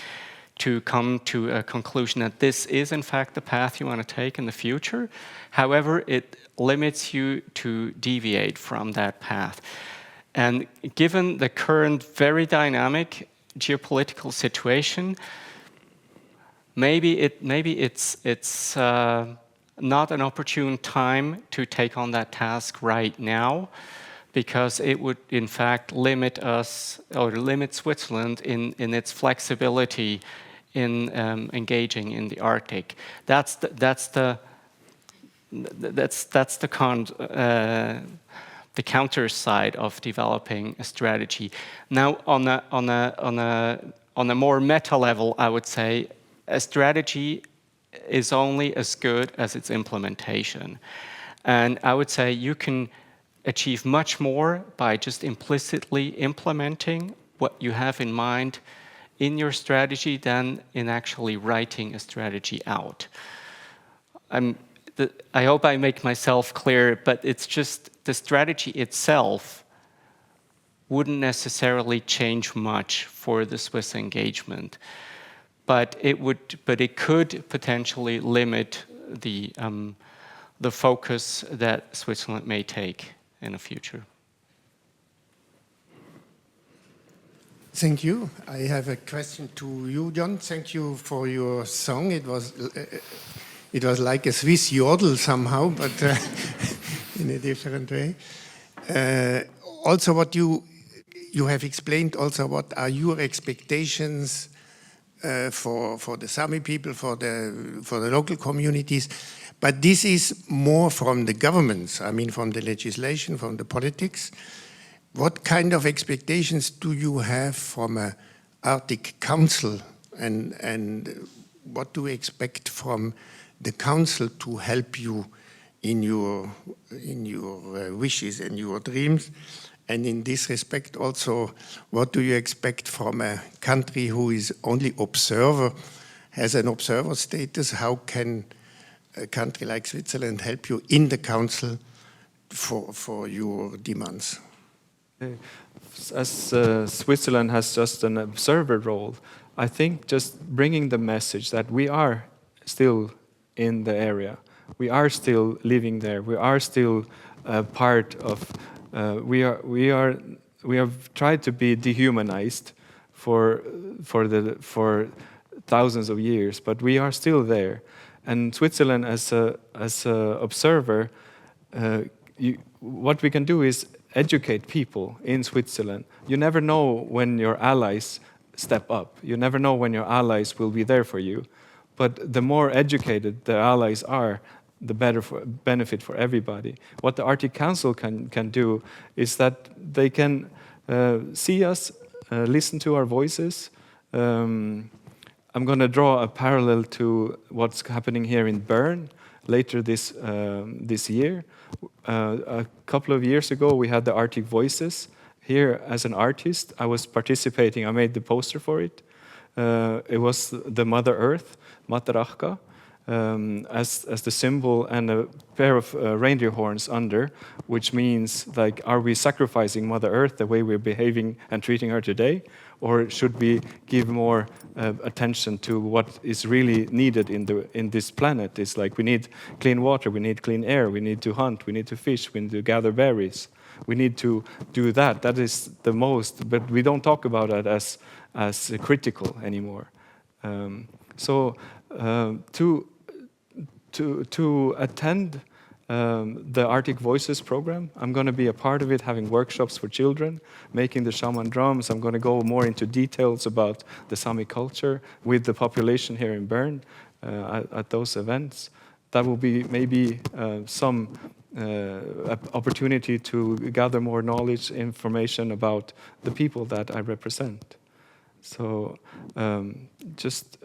to come to a conclusion that this is in fact the path you want to take in the future. However, it limits you to deviate from that path. And given the current very dynamic geopolitical situation, maybe it's not an opportune time to take on that task right now, because it would in fact limit us or limit Switzerland in its flexibility in engaging in the Arctic. That's the counter side of developing a strategy. Now, on a more meta level, I would say a strategy is only as good as its implementation, and I would say you can achieve much more by just implicitly implementing what you have in mind in your strategy than in actually writing a strategy out. I hope I make myself clear, but it's just the strategy itself wouldn't necessarily change much for the Swiss engagement, but it could potentially limit the focus that Switzerland may take in the future. Thank you. I have a question to you, John. Thank you for your song. It was like a Swiss yodel somehow, but in a different way. Also, what you have explained. Also, what are your expectations for the Sami people, for the local communities? But this is more from the governments. I mean, from the legislation, from the politics. What kind of expectations do you have from an Arctic Council, and what do you expect from the Council to help you in your wishes and your dreams? And in this respect also, what do you expect from a country who is only observer, has an observer status? How can a country like Switzerland help you in the Council for your demands? As Switzerland has just an observer role, I think just bringing the message that we are still in the area, we are still living there, we are still part of. We have tried to be dehumanized for thousands of years, but we are still there. And Switzerland, as a observer, what we can do is educate people in Switzerland. You never know when your allies step up. You never know when your allies will be there for you. But the more educated the allies are, the better benefit for everybody. What the Arctic Council can do is that they can see us, listen to our voices. I'm going to draw a parallel to what's happening here in Bern later this year. A couple of years ago, we had the Arctic Voices. Here, as an artist, I was participating. I made the poster for it. It was the Mother Earth, Matarachka, as the symbol, and a pair of reindeer horns under, which means, like, are we sacrificing Mother Earth the way we're behaving and treating her today? Or should we give more attention to what is really needed in this planet? It's like we need clean water, we need clean air, we need to hunt, we need to fish, we need to gather berries. We need to do that. That is the most, but we don't talk about it as critical anymore. To attend the Arctic Voices program. I'm going to be a part of it, having workshops for children, making the shaman drums. I'm going to go more into details about the Sami culture with the population here in Bern at those events. That will be maybe some opportunity to gather more knowledge, information about the people that I represent. So just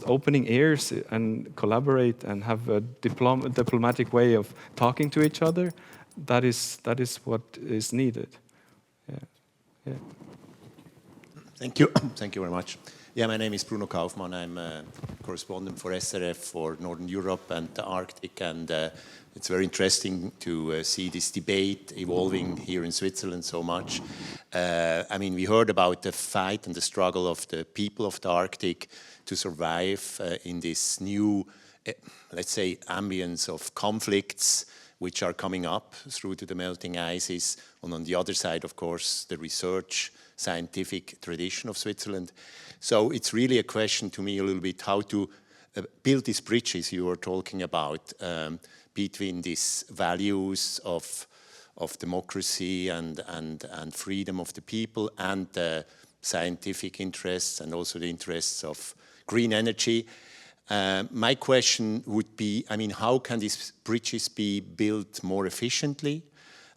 opening ears and collaborate and have a diplomatic way of talking to each other, that is what is needed. Yeah. Thank you. Thank you very much. Yeah, my name is Bruno Kaufmann. I'm a correspondent for SRF for Northern Europe and the Arctic, and it's very interesting to see this debate evolving here in Switzerland so much. I mean, we heard about the fight and the struggle of the people of the Arctic to survive in this new, let's say, ambience of conflicts which are coming up through to the melting ices. And on the other side, of course, the research, scientific tradition of Switzerland. So it's really a question to me a little bit how to build these bridges you were talking about between these values of democracy and freedom of the people and the scientific interests and also the interests of green energy. My question would be, I mean, how can these bridges be built more efficiently?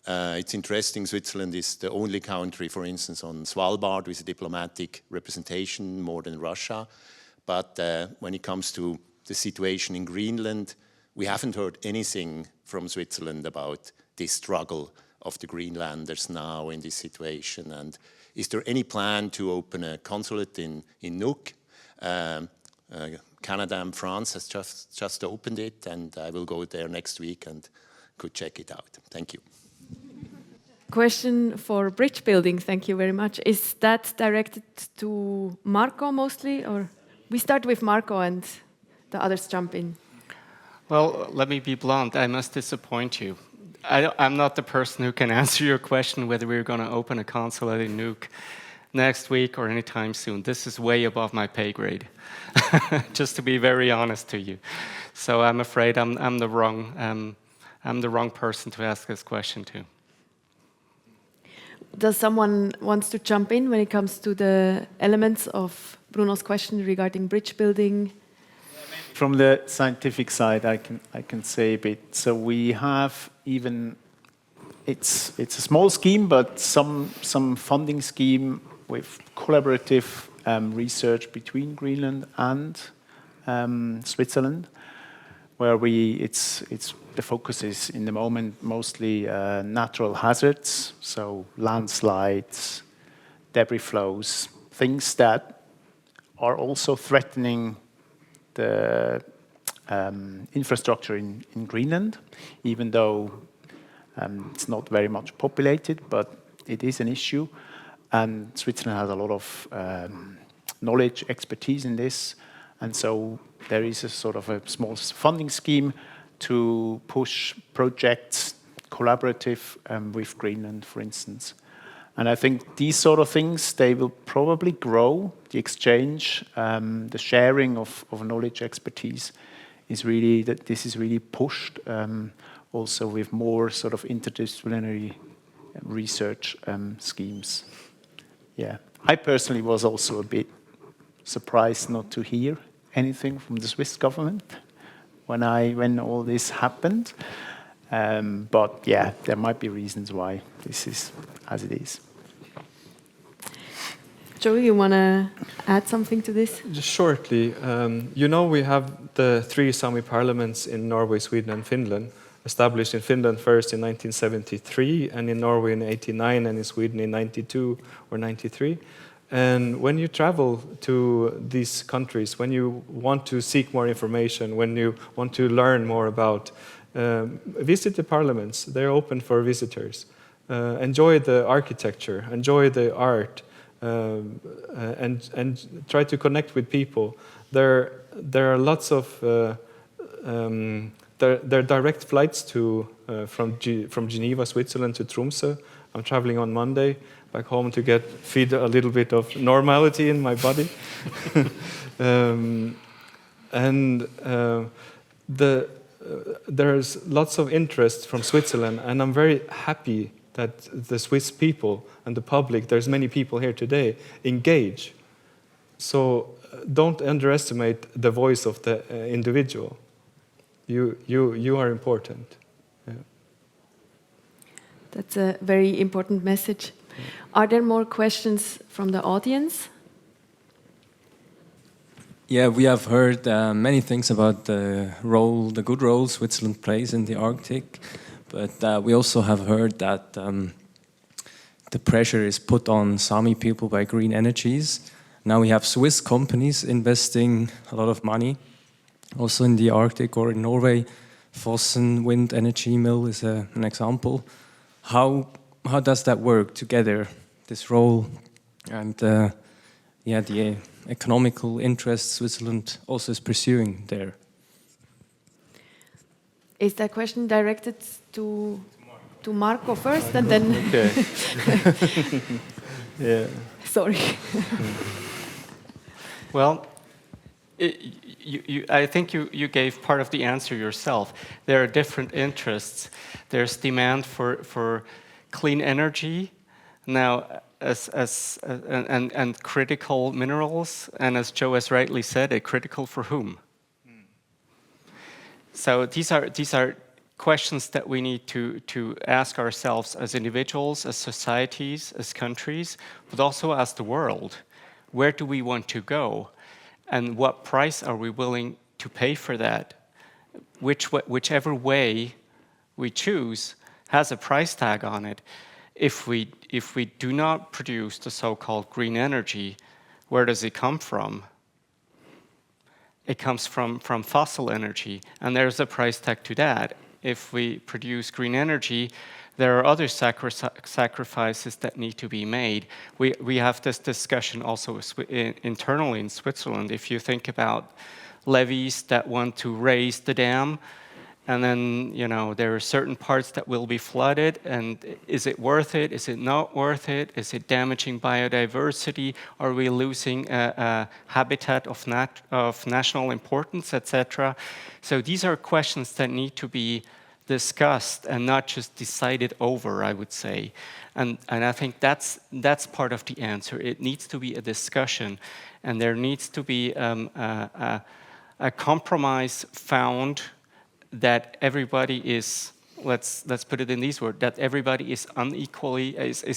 It's interesting, Switzerland is the only country, for instance, on Svalbard with a diplomatic representation more than Russia. But when it comes to the situation in Greenland, we haven't heard anything from Switzerland about this struggle of the Greenlanders now in this situation. And is there any plan to open a consulate in Nuuk? Canada and France has just opened it, and I will go there next week and could check it out. Thank you. Question for bridge building, thank you very much. Is that directed to Marco mostly, or we start with Marco and the others jump in? Well, let me be blunt. I must disappoint you. I'm not the person who can answer your question whether we're going to open a consulate in Nuuk next week or anytime soon. This is way above my pay grade, just to be very honest to you. So I'm afraid I'm the wrong person to ask this question to. Does someone wants to jump in when it comes to the elements of Bruno's question regarding bridge building? From the scientific side, I can say a bit. So we have even it's a small scheme, but some funding scheme with collaborative research between Greenland and Switzerland, where it's the focus is in the moment mostly natural hazards, so landslides, debris flows, things that are also threatening the infrastructure in Greenland, even though it's not very much populated, but it is an issue. And Switzerland has a lot of knowledge, expertise in this. And so there is a sort of a small funding scheme to push projects collaborative with Greenland, for instance. And I think these sort of things, they will probably grow. The exchange, the sharing of knowledge, expertise is really, that this is really pushed also with more sort of interdisciplinary research schemes. Yeah, I personally was also a bit surprised not to hear anything from the Swiss government when all this happened. But yeah, there might be reasons why this is as it is. Joe, you want to add something to this? Just shortly, you know, we have the 3 Sami parliaments in Norway, Sweden and Finland, established in Finland first in 1973 and in Norway in 89 and in Sweden in 92 or 93. And when you travel to these countries, when you want to seek more information, when you want to learn more about, visit the parliaments. They're open for visitors. Enjoy the architecture, enjoy the art, and try to connect with people. There are lots of there are direct flights to from Geneva, Switzerland to Tromsø. I'm traveling on Monday back home to feed a little bit of normality in my body. there's lots of interest from Switzerland, and I'm very happy that the Swiss people and the public, there's many people here today, engage. So don't underestimate the voice of the individual. You are important. Yeah. That's a very important message. Are there more questions from the audience? Yeah, we have heard many things about the good role Switzerland plays in the Arctic, but we also have heard that the pressure is put on Sami people by green energies. Now we have Swiss companies investing a lot of money, also in the Arctic or in Norway. Fossen wind energy mill is an example. How does that work together, this role and the economical interests Switzerland also is pursuing there? Is that question directed to Marco first and then... Okay. Yeah. Sorry. Well, I think you gave part of the answer yourself. There are different interests. There's demand for clean energy now, and critical minerals, and as Joe has rightly said, critical for whom? So these are questions that we need to ask ourselves as individuals, as societies, as countries, but also as the world. Where do we want to go? And what price are we willing to pay for that? Whichever way we choose has a price tag on it. If we do not produce the so-called green energy, where does it come from? It comes from fossil energy, and there's a price tag to that. If we produce green energy, there are other sacrifices that need to be made. We have this discussion also internally in Switzerland. If you think about levees that want to raise the dam, and then there are certain parts that will be flooded, and is it worth it? Is it not worth it? Is it damaging biodiversity? Are we losing a habitat of national importance, etc.? So these are questions that need to be discussed and not just decided over, I would say. And I think that's part of the answer. It needs to be a discussion, and there needs to be a compromise found that everybody is, let's put it in these words, that everybody is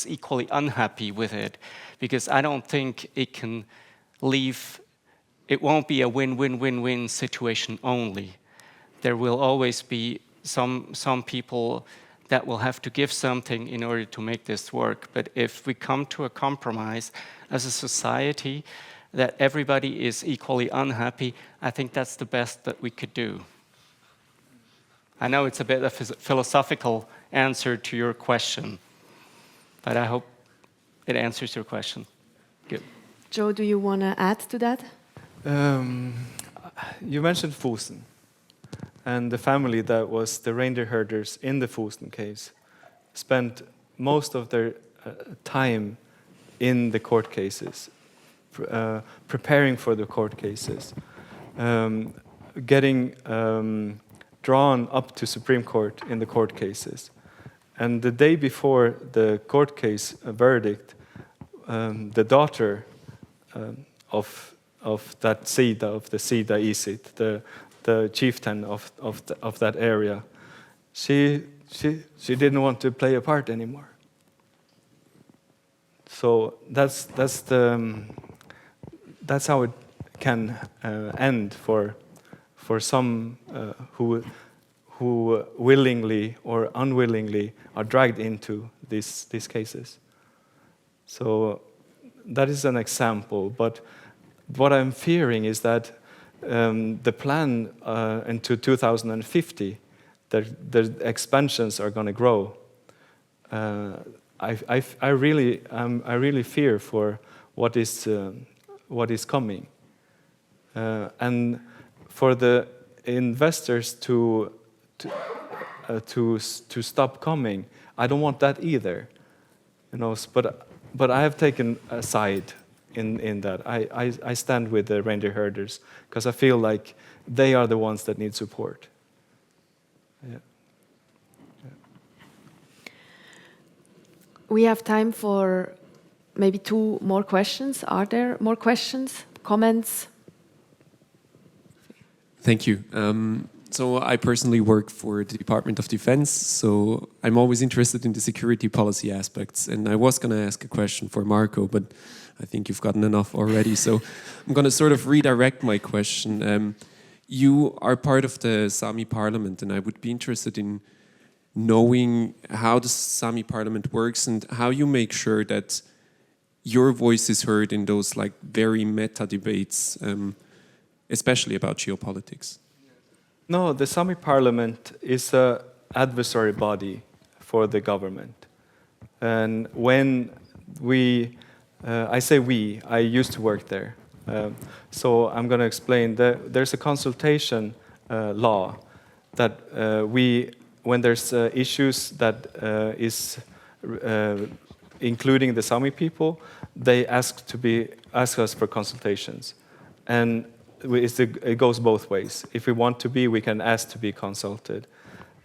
equally unhappy with it, because I don't think it won't be a win-win-win-win situation only. There will always be some people that will have to give something in order to make this work. But if we come to a compromise as a society that everybody is equally unhappy, I think that's the best that we could do. I know it's a bit of a philosophical answer to your question, but I hope it answers your question. Good. Joe, do you want to add to that? You mentioned Fosen, and the family that was the reindeer herders in the Fosen case spent most of their time in the court cases, preparing for the court cases, getting drawn up to Supreme Court in the court cases. And the day before the court case verdict, the daughter of that Sida, of the Sida Isit, the chieftain of that area, she didn't want to play a part anymore. So that's how it can end for some who willingly or unwillingly are dragged into these cases. So that is an example. But what I'm fearing is that the plan into 2050, the expansions are going to grow. I really fear for what is coming, and for the investors to stop coming. I don't want that either, But I have taken a side in that. I stand with the reindeer herders because I feel like they are the ones that need support. Yeah. We have time for maybe 2 more questions. Are there more questions, comments? Thank you. So I personally work for the Department of Defense, so I'm always interested in the security policy aspects. And I was going to ask a question for Marco, but I think you've gotten enough already. So I'm going to sort of redirect my question. You are part of the Sami Parliament, and I would be interested in knowing how the Sami Parliament works and how you make sure that your voice is heard in those like very meta debates, especially about geopolitics. No, the Sami Parliament is an adversary body for the government. And when we, I say we, I used to work there. So I'm going to explain that there's a consultation law that when there's issues that is including the Sami people, they ask us for consultations. And it goes both ways. If we want to be, we can ask to be consulted.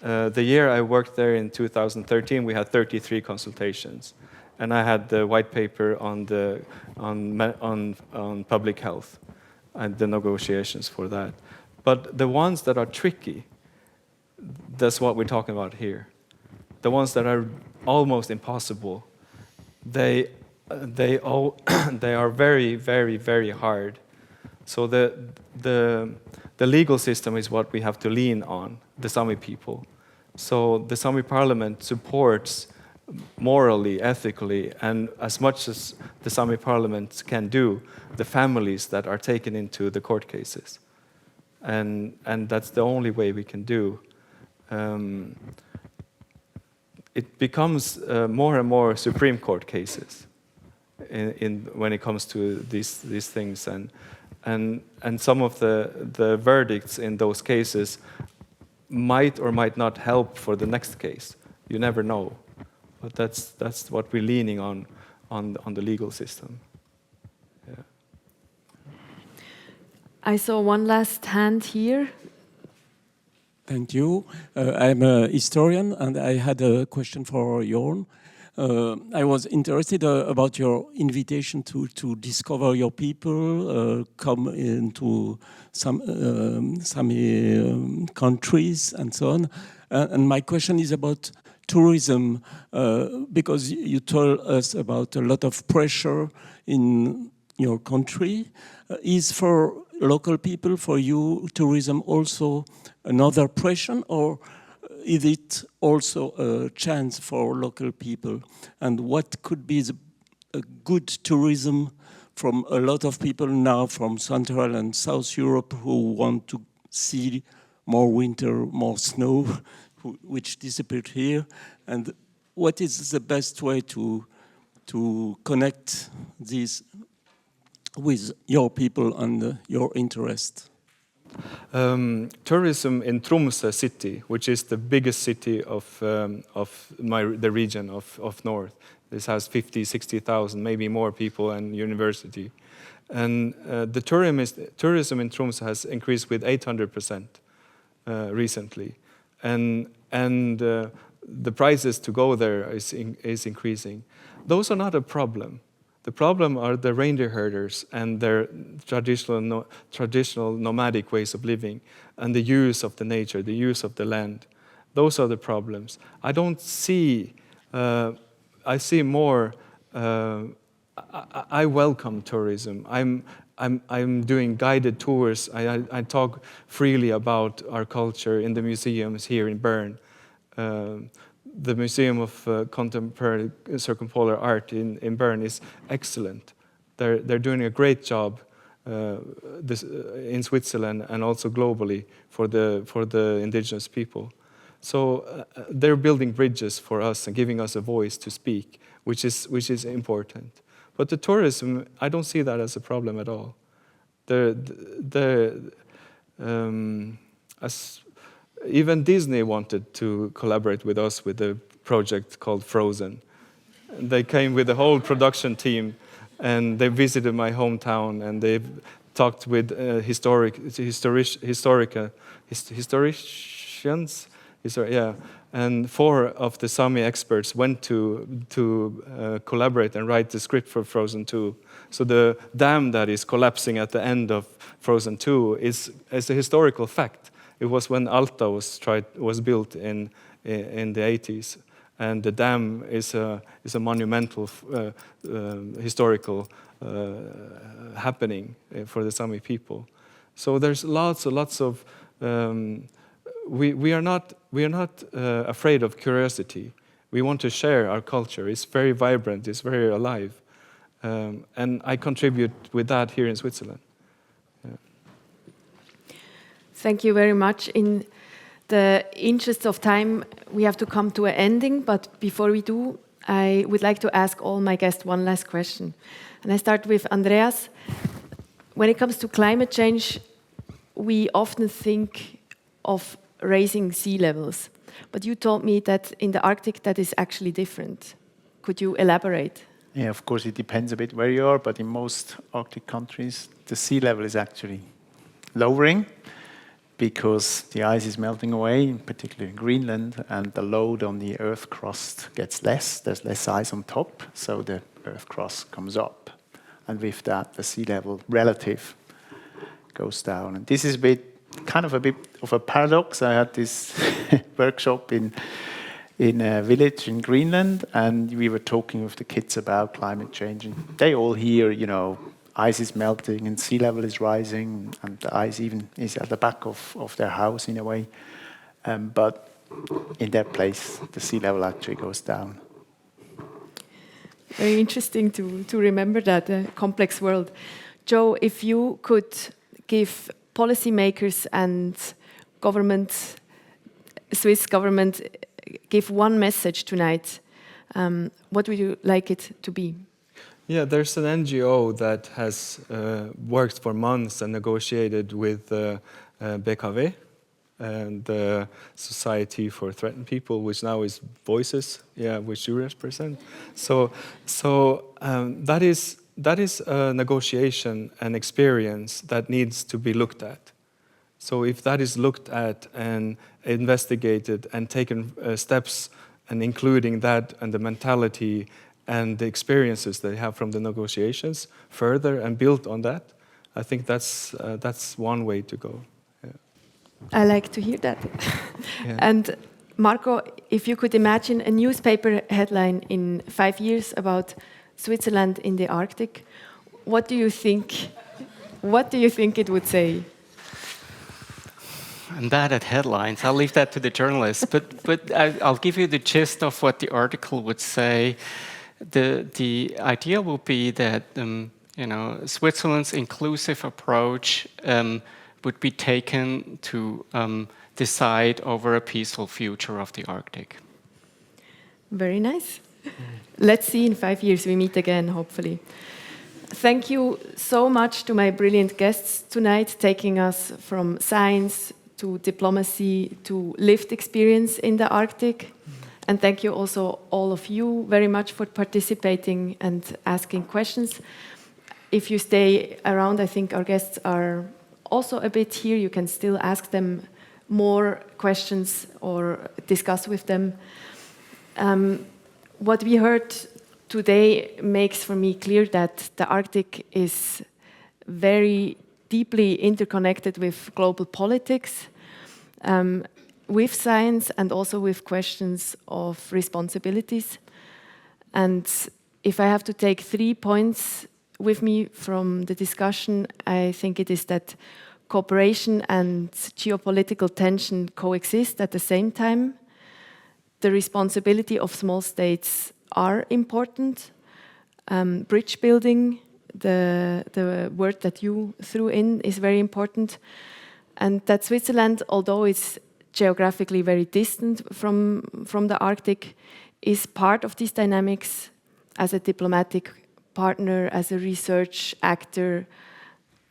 The year I worked there in 2013, we had 33 consultations, and I had the white paper on public health and the negotiations for that. But the ones that are tricky, that's what we're talking about here. The ones that are almost impossible, they are very, very, very hard. So the legal system is what we have to lean on, the Sami people. So the Sami Parliament supports morally, ethically, and as much as the Sami Parliament can do, the families that are taken into the court cases. And that's the only way we can do. It becomes more and more Supreme Court cases when it comes to these things. And some of the verdicts in those cases might or might not help for the next case. You never know. But that's what we're leaning on the legal system. Yeah. I saw one last hand here. Thank you. I'm a historian, and I had a question for Jorn. I was interested about your invitation to discover your people, come into some countries and so on. And my question is about tourism, because you told us about a lot of pressure in your country. Is for local people, for you, tourism also another pressure, or is it also a chance for local people? And what could be a good tourism from a lot of people now from Central and South Europe who want to see more winter, more snow, which disappeared here? And what is the best way to connect these with your people and your interest? Tourism in Tromsø city, which is the biggest city of the region of North. This has 50, 60,000, maybe more people and university. And the tourism in Tromsø has increased with 800% recently. And the prices to go there is increasing. Those are not a problem. The problem are the reindeer herders and their traditional nomadic ways of living and the use of the nature, the use of the land. Those are the problems. I don't see, I see more, I welcome tourism. I'm doing guided tours. I talk freely about our culture in the museums here in Bern. The Museum of Contemporary Circumpolar Art in Bern is excellent. They're doing a great job in Switzerland and also globally for the indigenous people. So they're building bridges for us and giving us a voice to speak, which is important. But the tourism, I don't see that as a problem at all. Even Disney wanted to collaborate with us with a project called Frozen. They came with the whole production team, and they visited my hometown, and they talked with historians Yeah, and 4 of the Sami experts went to collaborate and write the script for Frozen 2. So the dam that is collapsing at the end of Frozen 2 is a historical fact. It was when Alta was built in the 80s, and the dam is a monumental historical happening for the Sami people. So there's lots of we are not afraid of curiosity. We want to share our culture. It's very vibrant. It's very alive, and I contribute with that here in Switzerland. Yeah. Thank you very much. In the interest of time, we have to come to an ending. But before we do, I would like to ask all my guests one last question, and I start with Andreas. When it comes to climate change, we often think of raising sea levels. But you told me that in the Arctic that is actually different. Could you elaborate? Yeah, of course, it depends a bit where you are, but in most Arctic countries, the sea level is actually lowering because the ice is melting away, particularly in Greenland, and the load on the Earth crust gets less. There's less ice on top, so the Earth crust comes up. And with that, the sea level relative goes down. And this is a bit of a paradox. I had this workshop in a village in Greenland, and we were talking with the kids about climate change, and they all hear, ice is melting and sea level is rising, and the ice even is at the back of their house in a way. But in their place, the sea level actually goes down. Very interesting to remember that complex world. Joe, if you could give policymakers and Swiss government, give one message tonight, what would you like it to be? Yeah, there's an NGO that has worked for months and negotiated with BKW and the Society for Threatened People, which now is Voices, which you represent. So that is a negotiation and experience that needs to be looked at. So if that is looked at and investigated and taken steps, and including that and the mentality and the experiences they have from the negotiations further and built on that, I think that's one way to go. Yeah. I like to hear that. Yeah. And Marco, if you could imagine a newspaper headline in 5 years about Switzerland in the Arctic, what do you think it would say? And that at headlines, I'll leave that to the journalists. But I'll give you the gist of what the article would say. The idea will be that Switzerland's inclusive approach would be taken to decide over a peaceful future of the Arctic. Very nice. Let's see in 5 years we meet again, hopefully. Thank you so much to my brilliant guests tonight, taking us from science to diplomacy to lived experience in the Arctic. And thank you also all of you very much for participating and asking questions. If you stay around, I think our guests are also a bit here. You can still ask them more questions or discuss with them. What we heard today makes for me clear that the Arctic is very deeply interconnected with global politics, with science, and also with questions of responsibilities. And if I have to take 3 points with me from the discussion, I think it is that cooperation and geopolitical tension coexist at the same time. The responsibility of small states are important. Bridge building, the word that you threw in, is very important. And that Switzerland, although it's geographically very distant from the Arctic, is part of these dynamics as a diplomatic partner, as a research actor,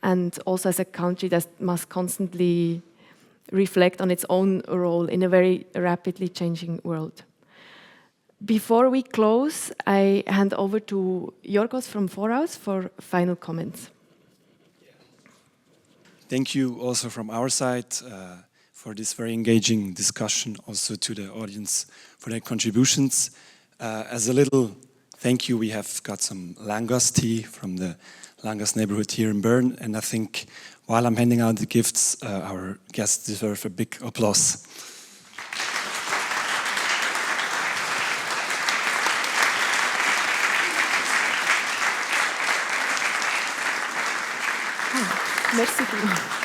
and also as a country that must constantly reflect on its own role in a very rapidly changing world. Before we close, I hand over to Jorgos from Voraus for final comments. Thank you also from our side for this very engaging discussion, also to the audience for their contributions. As a little thank you, we have got some Langoss tea from the Langoss neighborhood here in Bern, and I think while I'm handing out the gifts, our guests deserve a big applause. Merci beaucoup.